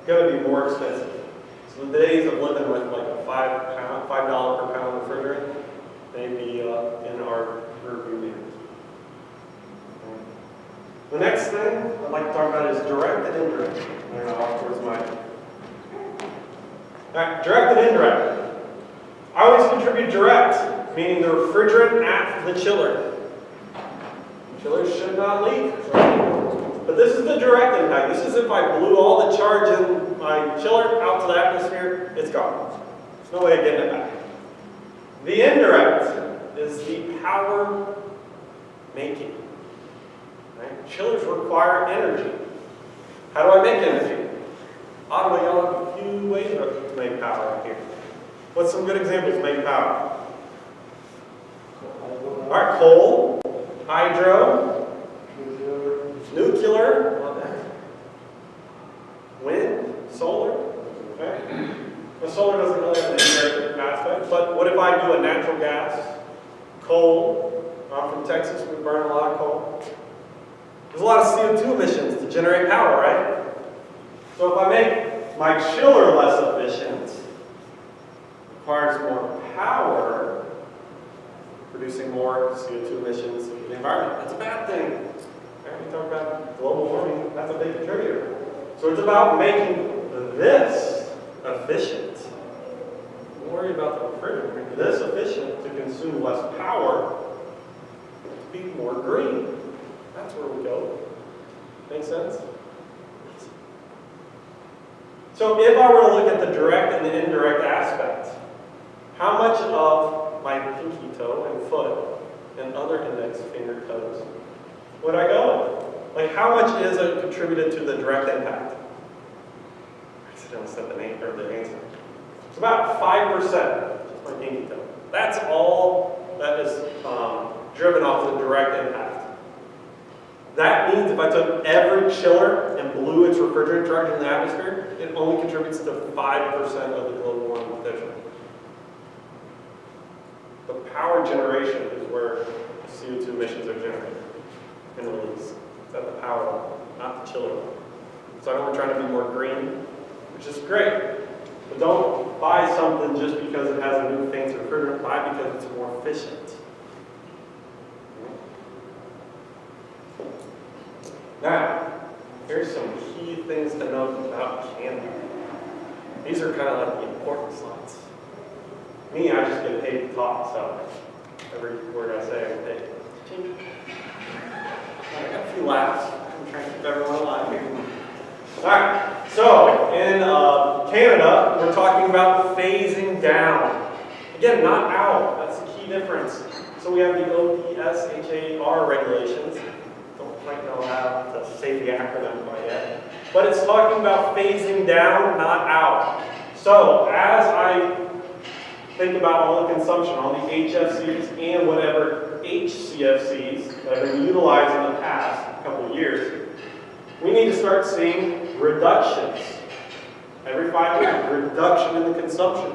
going to be more expensive. So the days of living with like a $5 per pound refrigerant may be in our rearview mirror. The next thing I'd like to talk about is direct and indirect. I don't know, off towards my. Alright, direct and indirect. I always contribute direct, meaning the refrigerant at the chiller. Chillers should not leak, right? But this is the direct impact. This is if I blew all the charge in my chiller out to the atmosphere, it's gone. There's no way of getting it back. The indirect is the power making. Right? Chillers require energy. How do I make energy? Ottawa, y'all have a few ways to make power out here. What's some good examples of making power? All right, coal, hydro, nuclear, wind, solar. Okay. The solar doesn't really have an indirect aspect, but what if I do a natural gas, coal? I'm from Texas, we burn a lot of coal. There's a lot of CO2 emissions to generate power, right? So if I make my chiller less efficient, requires more power, producing more CO2 emissions into the environment. That's a bad thing. Right? We talk about global warming, that's a big contributor. So it's about making this efficient. Don't worry about the refrigerator. This efficient to consume less power, to be more green. That's where we go. Make sense? So if I were to look at the direct and the indirect aspect, how much of my pinky toe and foot and other index finger toes would I go with? Like how much is it contributed to the direct impact? I accidentally said the name or the answer. It's about 5%, just my pinky toe. That's all that is driven off the direct impact. That means if I took every chiller and blew its refrigerant charge in the atmosphere, it only contributes to 5% of the global warming potential. The power generation is where CO2 emissions are generated and released. It's at the power level, not the chiller level. So I know we're trying to be more green, which is great. But don't buy something just because it has a new fancy refrigerant. Buy because it's more efficient. Now, here's some key things to note about Canada. These are kind of like the important slides. Me, I just get paid to talk, so every word I say, I get paid. I got a few laughs. I'm trying to keep everyone alive here. All right, so in Canada, we're talking about phasing down. Again, not out. That's the key difference. So we have the OPSHAR regulations. Don't quite know how to say the acronym quite yet. But it's talking about phasing down, not out. So as I think about all the consumption, all the HFCs and whatever HCFCs that have been utilized in the past couple of years, we need to start seeing reductions. Every 5 years, reduction in the consumption.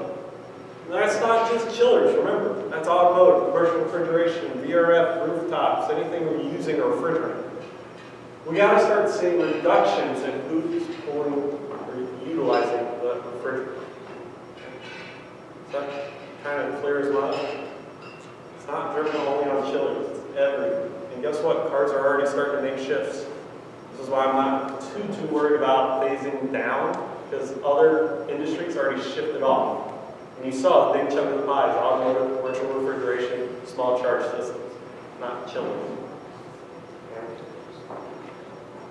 And that's not just chillers, remember. That's automotive, commercial refrigeration, VRF, rooftops, anything we're using a refrigerant. We got to start seeing reductions in who's pulling or utilizing the refrigerant. Is that kind of clear as mud? It's not driven only on chillers, it's everything. And guess what? Cars are already starting to make shifts. This is why I'm not too worried about phasing down, because other industries already shifted off. And you saw the big chunk of the pie is automotive, commercial refrigeration, small charge systems, not chillers.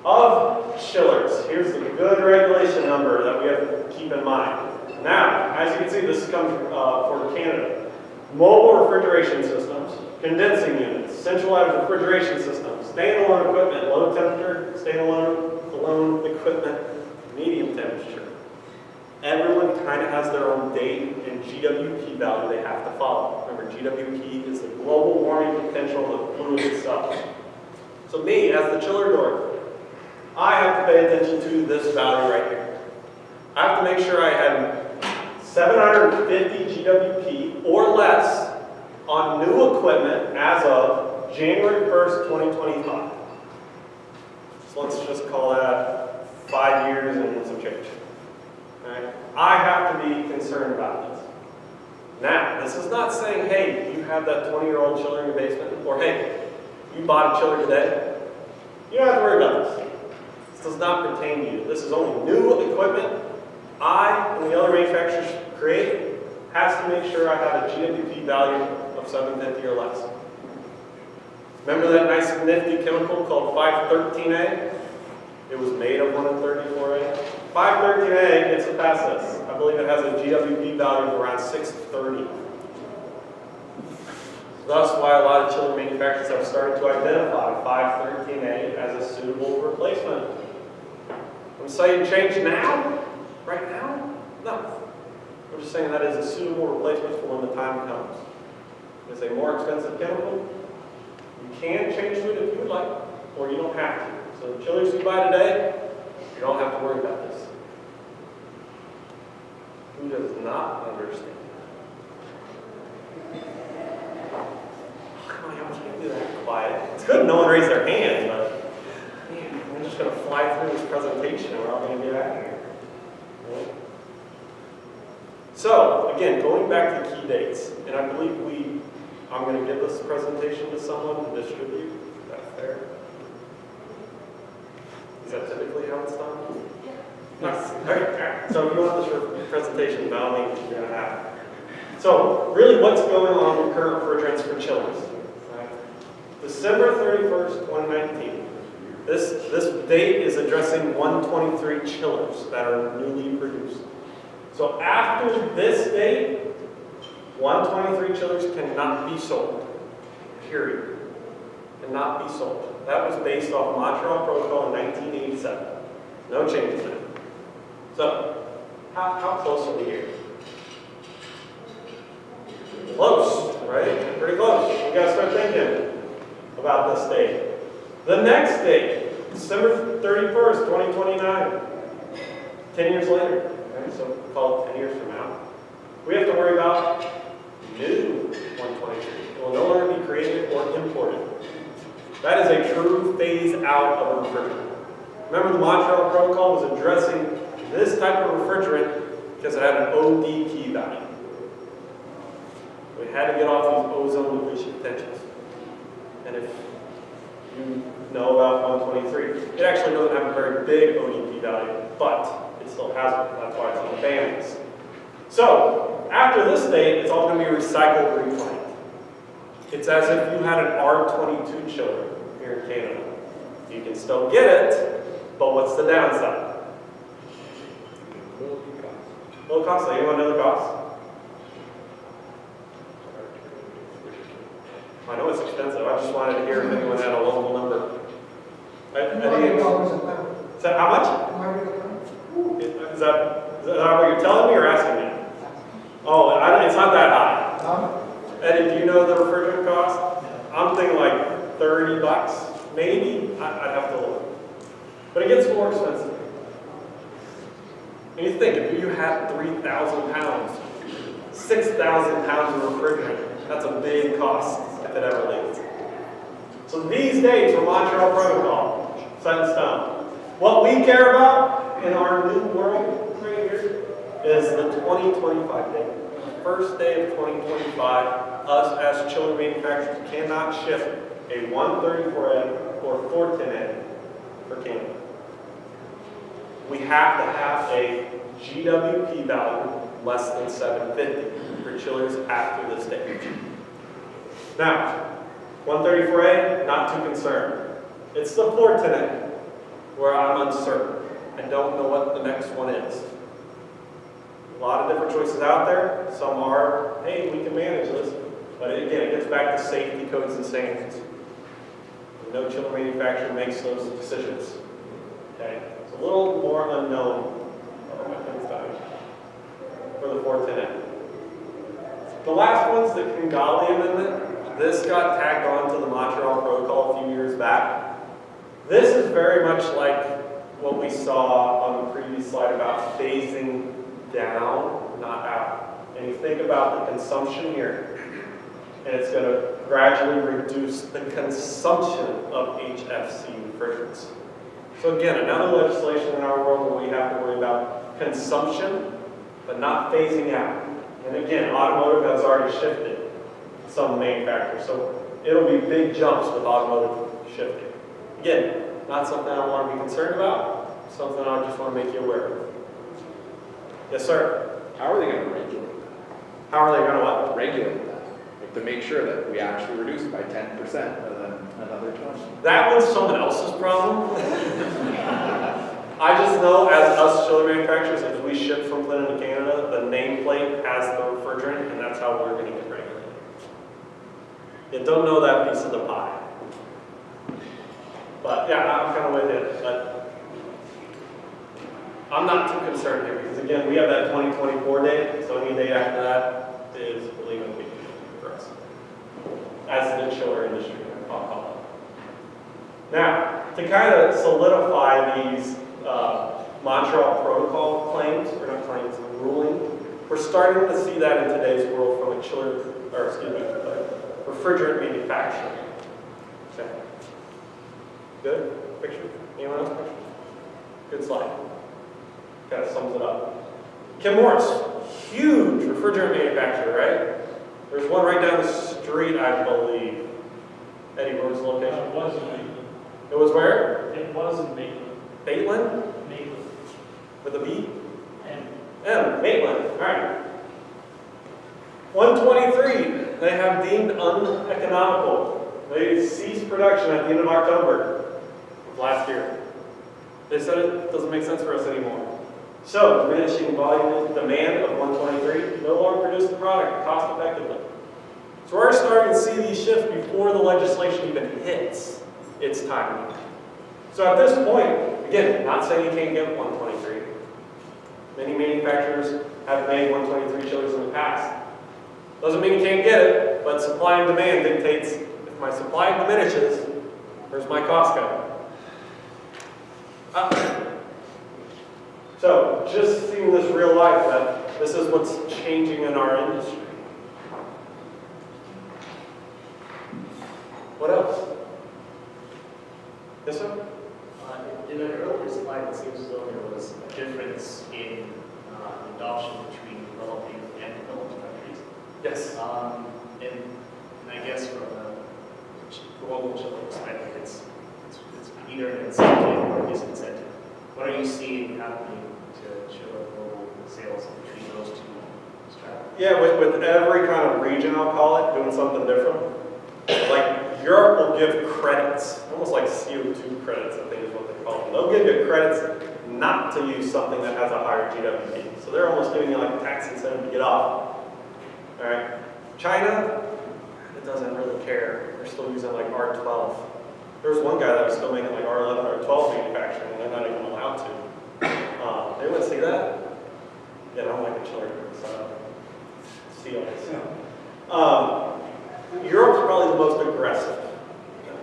Of chillers, here's the good regulation number that we have to keep in mind. Now, as you can see, this comes for Canada. Mobile refrigeration systems, condensing units, centralized refrigeration systems, standalone equipment, low temperature, standalone equipment, medium temperature. Everyone kind of has their own date and GWP value they have to follow. Remember, GWP is the global warming potential of the fluid itself. So me, as the chiller door, I have to pay attention to this value right here. I have to make sure I have 750 GWP or less on new equipment as of January 1st, 2025. So let's just call that 5 years and some change. Right? I have to be concerned about this. Now, this is not saying, hey, you have that 20-year-old chiller in your basement, or hey, you bought a chiller today. You don't have to worry about this. This does not pertain to you. This is only new equipment I and the other manufacturers create has to make sure I have a GWP value of 750 or less. Remember that nice nifty chemical called 513A? It was made of 134A. 513A gets to pass this. I believe it has a GWP value of around 630. Thus why a lot of chiller manufacturers have started to identify 513A as a suitable replacement. I'm saying change now? Right now? No. I'm just saying that is a suitable replacement for when the time comes. It's a more expensive chemical. You can change to it if you would like, or you don't have to. So the chillers you buy today, you don't have to worry about this. Who does not understand? Come on, y'all can't do that quiet. It's good no one raised their hand, but man, I'm just going to fly through this presentation and we're all going to get out of here. Right? So, again, going back to key dates, and I believe I'm going to give this presentation to someone to distribute. Is that fair? Is that typically how it's done? Yeah. Nice. All right. So if you want this presentation, by all means, you're going to have it. So really what's going on with current refrigerants for chillers? Right? December 31st, 2019. This date is addressing 123 chillers that are newly produced. So after this date, 123 chillers cannot be sold. Period. Cannot be sold. That was based off Montreal Protocol in 1987. No changes in it. So, how close are we here? Close, right? Pretty close. You gotta start thinking about this date. The next date, December 31st, 2029. 10 years later. Okay, so call it 10 years from now. We have to worry about new 123. It will no longer be created or imported. That is a true phase out of a refrigerant. Remember the Montreal Protocol was addressing this type of refrigerant because it had an OD key value. We had to get off these ozone depletion potentials. And if you know about 123, it actually doesn't have a very big ODP value, but it still has it. That's why it's on the ban list. So, after this date, it's all going to be recycled, reclaimed. It's as if you had an R22 chiller here in Canada. You can still get it, but what's the downside? Low cost. Anyone know the cost? I know it's expensive. I just wanted to hear if anyone had a local number. $20 a pound. Is that how much? Is that what you're telling me or asking me? Oh, it's not that high. Eddie, do you know the refrigerant cost? I'm thinking like 30 bucks, maybe. I'd have to look. But it gets more expensive. And you think, if you had 3,000 pounds, 6,000 pounds of refrigerant, that's a big cost if it ever leaks. So these dates for Montreal Protocol, set in stone. What we care about in our new world right here is the 2025 date. The first day of 2025, us as chiller manufacturers cannot ship a 134A or 410A for Canada. We have to have a GWP value less than 750 for chillers after this date. Now, 134A, not too concerned. It's the 410A where I'm uncertain. I don't know what the next one is. A lot of different choices out there. Some are, hey, we can manage this. But again, it gets back to safety codes and standards. No chiller manufacturer makes those decisions. Okay? It's a little more unknown for the 410A. The last one's the Kingali Amendment. This got tagged on to the Montreal Protocol a few years back. This is very much like what we saw on the previous slide about phasing down, not out. And you think about the consumption here, and it's going to gradually reduce the consumption of HFC refrigerants. So again, another legislation in our world where we have to worry about consumption, but not phasing out. And again, automotive has already shifted some manufacturers, so it'll be big jumps with automotive shifting. Again, not something I want to be concerned about, something I just want to make you aware of. Yes, sir? How are they going to regulate that? How are they going to what? Regulate that. Like to make sure that we actually reduce it by 10% rather than another 20. That one's someone else's problem. I just know as us chiller manufacturers, as we ship from Clinton to Canada, the nameplate has the refrigerant, and that's how we're going to get regulated. You don't know that piece of the pie. But yeah, I'm kind of with it. But I'm not too concerned here because again, we have that 2024 date, so any date after that is really going to be for us. As the chiller industry, I'll call it. Now, to kind of solidify these Montreal Protocol claims, or not claims, ruling, we're starting to see that in today's world from a chiller, or excuse me, refrigerant manufacturer. Okay. Good? Picture? Anyone else? Picture? Good slide. Kind of sums it up. Kim Morris, huge refrigerant manufacturer, right? There's one right down the street, I believe. Eddie, where was the location? It was in Maitland. It was where? It was in Maitland. Maitland? Maitland. With a B? And Maitland. All right. 123, they have deemed uneconomical. They ceased production at the end of October of last year. They said it doesn't make sense for us anymore. So, diminishing volume demand of 123, no longer produce the product cost effectively. So we're starting to see these shifts before the legislation even hits its timing. So at this point, again, not saying you can't get 123. Many manufacturers have made 123 chillers in the past. Doesn't mean you can't get it, but supply and demand dictates, if my supply diminishes, where's my cost going? So, just seeing this real life, that this is what's changing in our industry. What else? Yes, sir? In an earlier slide, it seems as though there was a difference in adoption between developing and developed countries. Yes. And I guess from a global chiller perspective, it's either an incentive or a disincentive. What are you seeing happening to chiller global sales between those two strategies? Yeah, with every kind of region, I'll call it, doing something different. Like Europe will give credits, almost like CO2 credits, I think is what they call them. They'll give you credits not to use something that has a higher GWP. So they're almost giving you like a tax incentive to get off. All right. China, it doesn't really care. They're still using like R12. There was one guy that was still making like R11 or R12 manufacturing, and they're not even allowed to. Anyone see that? Yeah, I don't like the chiller. Steel. Europe's probably the most aggressive.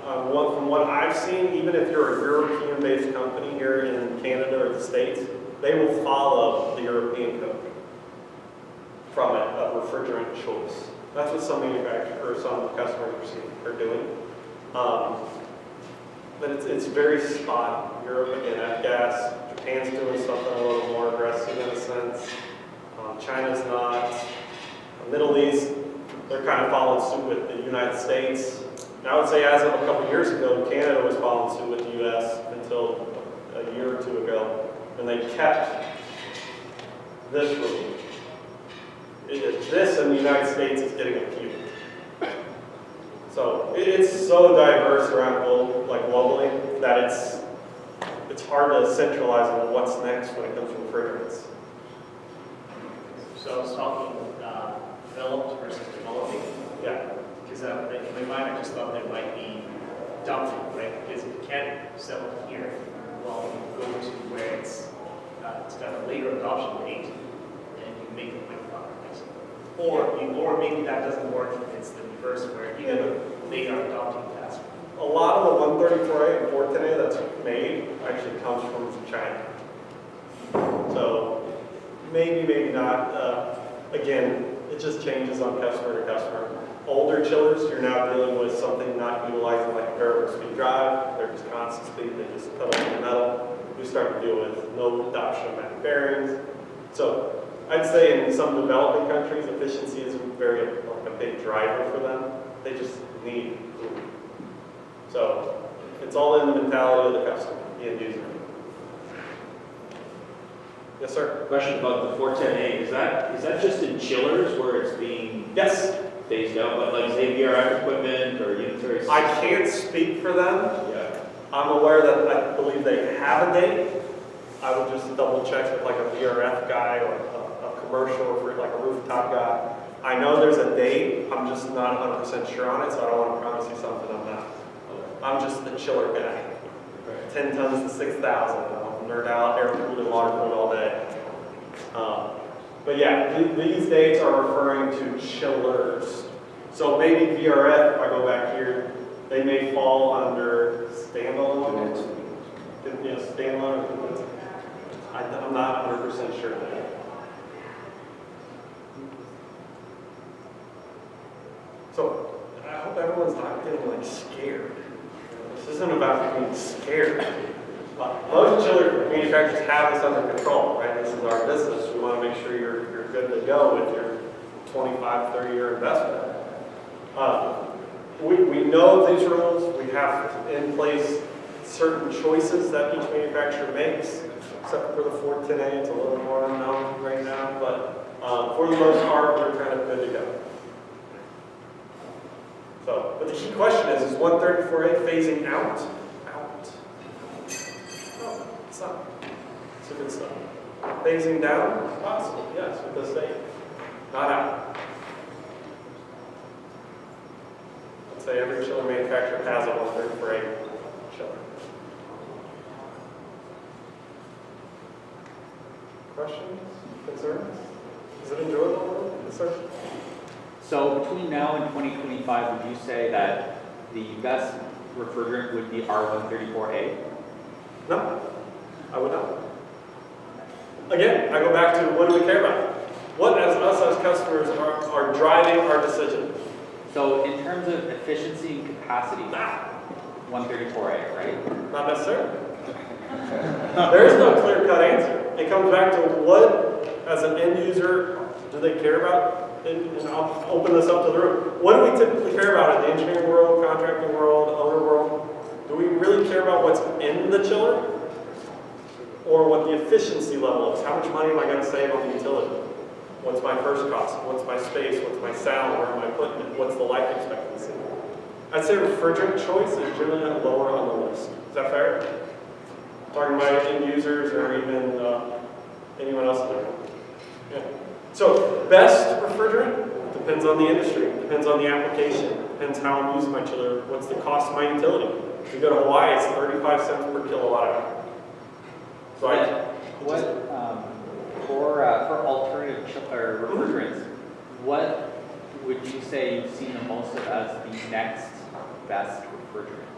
From what I've seen, even if you're a European-based company here in Canada or the States, they will follow the European code from a refrigerant choice. That's what some manufacturers or some customers are doing. But it's very spotty. Europe, again, F-gas. Japan's doing something a little more aggressive in a sense. China's not. The Middle East, they're kind of following suit with the United States. And I would say as of a couple years ago, Canada was following suit with the U.S. until a year or two ago. And they kept this rule. This in the United States is getting appealed. So it's so diverse around globally that it's hard to centralize on what's next when it comes to refrigerants. So I was talking developed versus developing. Yeah. Because in my mind, I just thought there might be dumping, right? Because if you can't sell it here, well, you go to where it's got a later adoption date, and you make a quick product. Or maybe that doesn't work if it's the reverse, where they are adopting faster. A lot of the 134A and 410A that's made actually comes from China. So maybe not. Again, it just changes on customer to customer. Older chillers, you're now dealing with something not utilizing like a variable speed drive. They're just constant speed. They just put up the metal, do we start to deal with no adoption of metal bearings. So I'd say in some developing countries, efficiency is very like a big driver for them. They just need food. So it's all in the mentality of the customer, the end user. Yes, sir. Question about the 410A. Is that just in chillers where it's being Yes. phased out, but like say VRF equipment or unitary systems? I can't speak for them. Yeah. I'm aware that I believe they have a date. I would just double check with like a VRF guy or a commercial or like a rooftop guy. I know there's a date. I'm just not 100% sure on it, so I don't want to promise you something I'm not. I'm just the chiller guy. 10 tons to 6,000. I'll nerd out, air cooled and water cooled all day. But yeah, these dates are referring to chillers. So maybe VRF, if I go back here, they may fall under standalone. Yeah, standalone. I'm not 100% sure there. So I hope everyone's not getting like scared. This isn't about being scared. Most chiller manufacturers have this under control, right? This is our business. We want to make sure you're good to go with your 25, 30-year investment. We know of these rules. We have in place certain choices that each manufacturer makes, except for the 410A. It's a little more unknown right now, but for the most part, we're kind of good to go. So, but the key question is 134A phasing out? No, it's not. It's a good stuff. Phasing down? It's possible, yes, with this date. Not out. I'd say every chiller manufacturer has a 134A chiller. Questions? Concerns? Is it enjoyable? Yes, sir? So between now and 2025, would you say that the best refrigerant would be R134A? No, I would not. Again, I go back to what do we care about? What as us as customers are driving our decision? So in terms of efficiency and capacity, 134A, right? Not necessarily. There is no clear-cut answer. It comes back to what, as an end user, do they care about? And I'll open this up to the room. What do we typically care about in the engineering world, contracting world, owner world? Do we really care about what's in the chiller? Or what the efficiency level is? How much money am I going to save on the utility? What's my first cost? What's my space? What's my sound? Where am I putting it? What's the life expectancy? I'd say refrigerant choice is generally lower on the list. Is that fair? Talking about end users or even anyone else in there. Yeah. So best refrigerant depends on the industry, depends on the application, depends how I'm using my chiller, what's the cost of my utility. If you go to Hawaii, it's 35 cents per kilowatt hour. So for alternative chiller refrigerants, what would you say you've seen the most of as the next best refrigerant?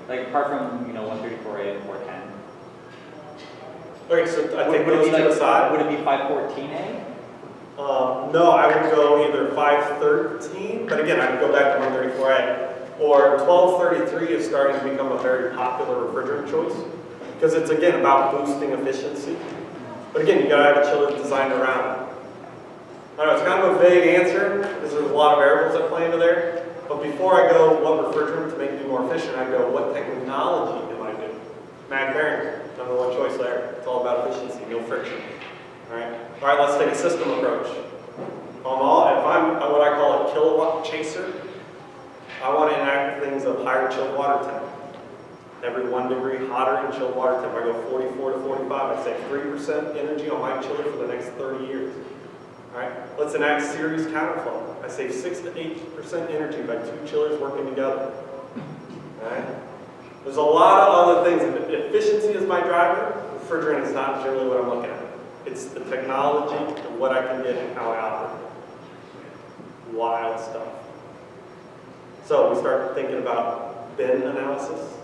Like apart from 134A and 410. Okay, so I take those to the side. Would it be 514A? No, I would go either 513, but again, I would go back to 134A. Or 1233 is starting to become a very popular refrigerant choice because it's again about boosting efficiency. But again, you gotta have a chiller designed around it. I know it's kind of a vague answer because there's a lot of variables that play into there. But before I go what refrigerant to make me more efficient, I go what technology am I doing? Mag bearing. Number one choice there. It's all about efficiency, no friction. All right, let's take a system approach. If I'm what I call a kilowatt chaser, I want to enact things of higher chilled water temp. Every 1 degree hotter in chilled water temp, I go 44 to 45. I save 3% energy on my chiller for the next 30 years. All right, let's enact series counterflow. I save 6 to 8% energy by 2 chillers working together. All right. There's a lot of other things. If efficiency is my driver, refrigerant is not generally what I'm looking at. It's the technology and what I can get and how I operate. Wild stuff. So we start thinking about bin analysis.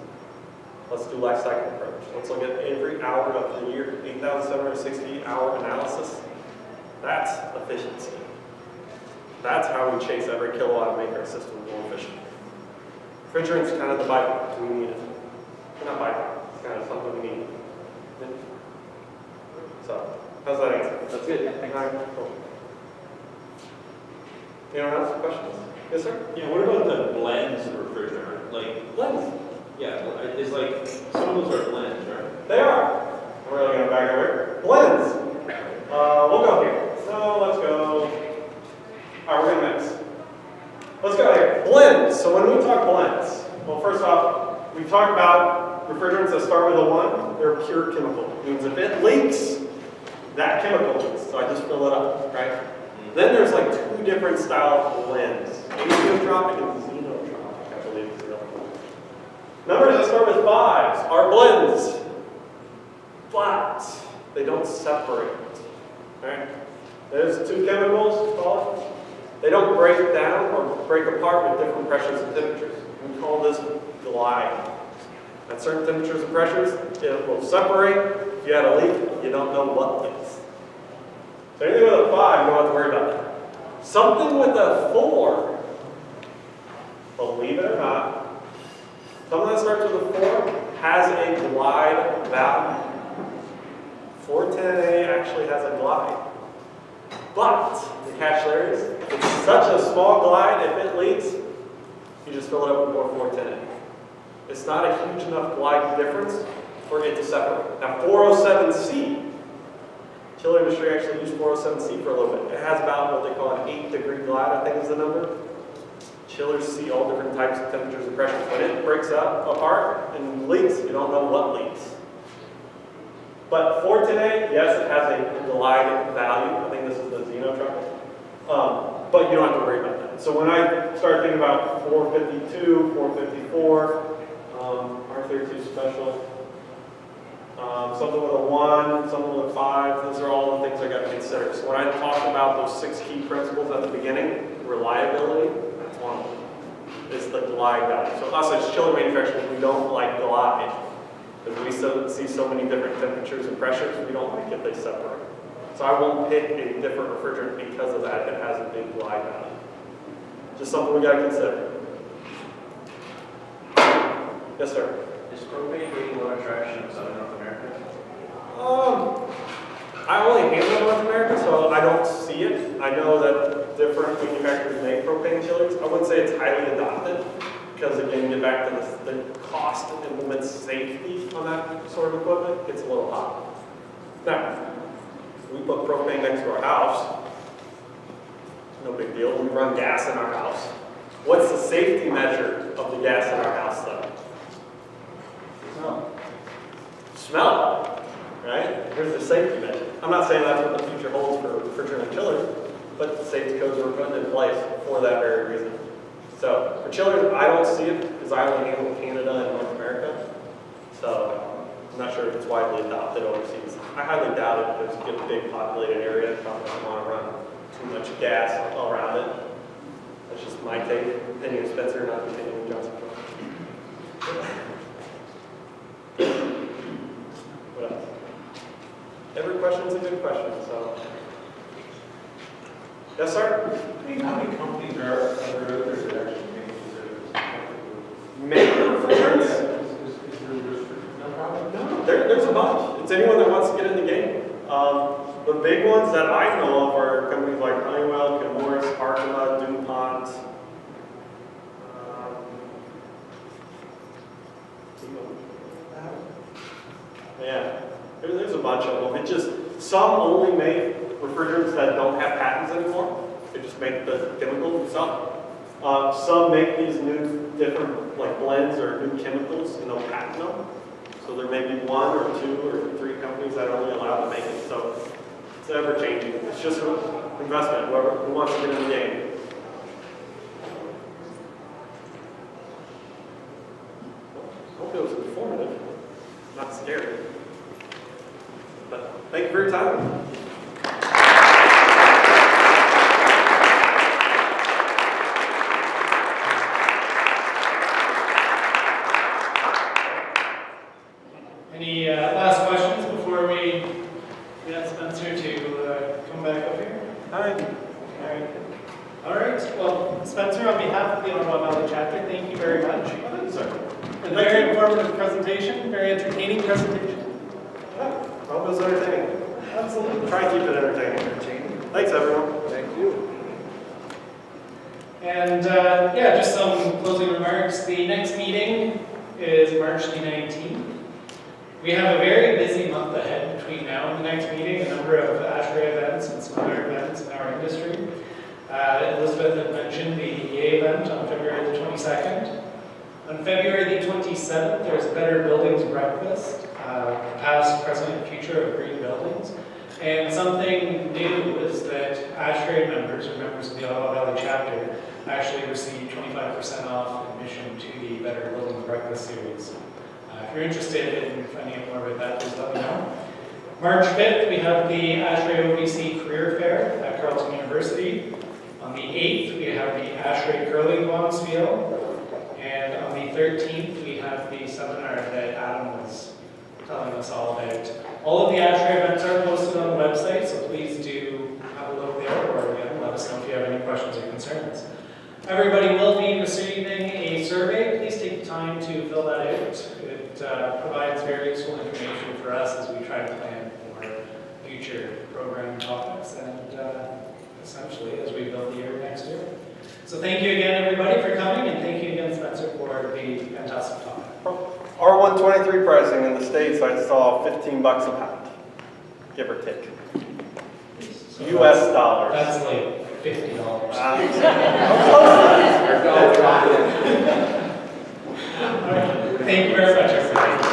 Let's do life cycle approach. Let's look at every hour of the year, 8,760 hour analysis. That's efficiency. That's how we chase every kilowatt and make our system more efficient. Refrigerant's kind of the byproduct. Do we need it? We're not byproducts. kind of something we need. So, how's that answer? That's good, yeah, thanks. All right, cool. Anyone else, questions? Yes, sir? Yeah, what about the blends of refrigerant? Like, Blends. yeah, it's like, some of those are blends, right? They are. I'm really going to back over. Blends. We'll go here. So let's go. All right, we're going to mix. Let's go here. Blends. So when we talk blends, well, first off, we talk about refrigerants that start with a 1. They're pure chemical. It means if it leaks, that chemical leaks. So I just fill it up, right? Then there's like 2 different style of blends. Azeotropic and xenotropic, I believe is real. Numbers that start with 5s are blends. But they don't separate. Right? There's 2 chemicals, call it. They don't break down or break apart with different pressures and temperatures. We call this glide. At certain temperatures and pressures, it will separate. If you had a leak, you don't know what leaks. So anything with a 5, you don't have to worry about that. Something with a 4, believe it or not, something that starts with a 4 has a glide value. 410A actually has a glide. But the catch there is, it's such a small glide, if it leaks, you just fill it up with more 410A. It's not a huge enough glide difference for it to separate. Now 407C, chiller industry actually used 407C for a little bit. It has about what they call an 8-degree glide, I think is the number. Chillers see all different types of temperatures and pressures. When it breaks up apart and leaks, you don't know what leaks. But 410A, yes, it has a glide value. I think this is the xenotropic. But you don't have to worry about that. So when I started thinking about 452, 454, R32 special, something with a 1, something with a 5, those are all the things I got to consider. So when I talked about those 6 key principles at the beginning, reliability, that's one of them. It's the glide value. So us as chiller manufacturers, we don't like glide. Because we see so many different temperatures and pressures, we don't like it, they separate. So I won't pick a different refrigerant because of that. It has a big glide value. Just something we got to consider. Yes, sir? Is propane getting a lot of traction in Southern North America? I only handle North America, so I don't see it. I know that different manufacturers make propane chillers. I wouldn't say it's highly adopted. Because again, you get back to the cost to implement safety on that sort of equipment, it's a little high. Now, we put propane next to our house, no big deal. We run gas in our house. What's the safety measure of the gas in our house though? Smell, right? Here's the safety measure. I'm not saying that's what the future holds for refrigerant chillers, but the safety codes are put in place for that very reason. So for chillers, I don't see it because I only handle Canada and North America. So I'm not sure if it's widely adopted overseas. I highly doubt it because you get a big populated area, probably don't want to run too much gas all around it. That's just my take. Opinion of Spencer, not opinion of Johnson. What else? Every question's a good question, so. Yes, sir? How many companies are there out there that actually Make refrigerants? Is there no problem? No, there's a bunch. It's anyone that wants to get in the game. The big ones that I know of are companies like Honeywell, Chemours, Arkema, DuPont. Yeah, there's a bunch of them. It just, some only make refrigerants that don't have patents anymore. They just make the chemical themselves. Some make these new different like blends or new chemicals and they'll patent them. So there may be 1 or 2 or 3 companies that are only allowed to make it. So it's ever changing. It's just an investment, who wants to get in the game. Hope it was informative, not scary. But thank you for your time. Any last questions before we get Spencer to come back up here? Hi. All right. Well, Spencer, on behalf of the Ottawa-Valley chapter, thank you very much. Sir. And very informative. informative presentation, very entertaining presentation. Hope it was entertaining. Absolutely. Try and keep it entertaining. Thanks, everyone. Thank you. And yeah, just some closing remarks. The next meeting is March the 19th. We have a very busy month ahead between now and the next meeting, a number of ASHRAE events and some other events in our industry. Elizabeth had mentioned the EA event on February the 22nd. On February the 27th, there's a Better Buildings Breakfast, past, present, and future of green buildings. And something new is that ASHRAE members, or members of the Ottawa-Valley chapter, actually receive 25% off admission to the Better Buildings Breakfast series. If you're interested in finding out more about that, please let me know. March 5th, we have the ASHRAE OVC Career Fair at Carleton University. On the 8th, we have the ASHRAE Curling Bonspiel. And on the 13th, we have the seminar that Adam was telling us all about. All of the ASHRAE events are posted on the website, so please do have a look there, or again, let us know if you have any questions or concerns. Everybody will be receiving a survey. Please take the time to fill that out. It provides very useful information for us as we try to plan for future program topics and essentially as we build the year next year. So thank you again, everybody, for coming, and thank you again, Spencer, for the fantastic talk. R123 pricing in the States, I saw $15 a pound, give or take. So US dollars. That's like $50. All right. Thank you very much, everybody.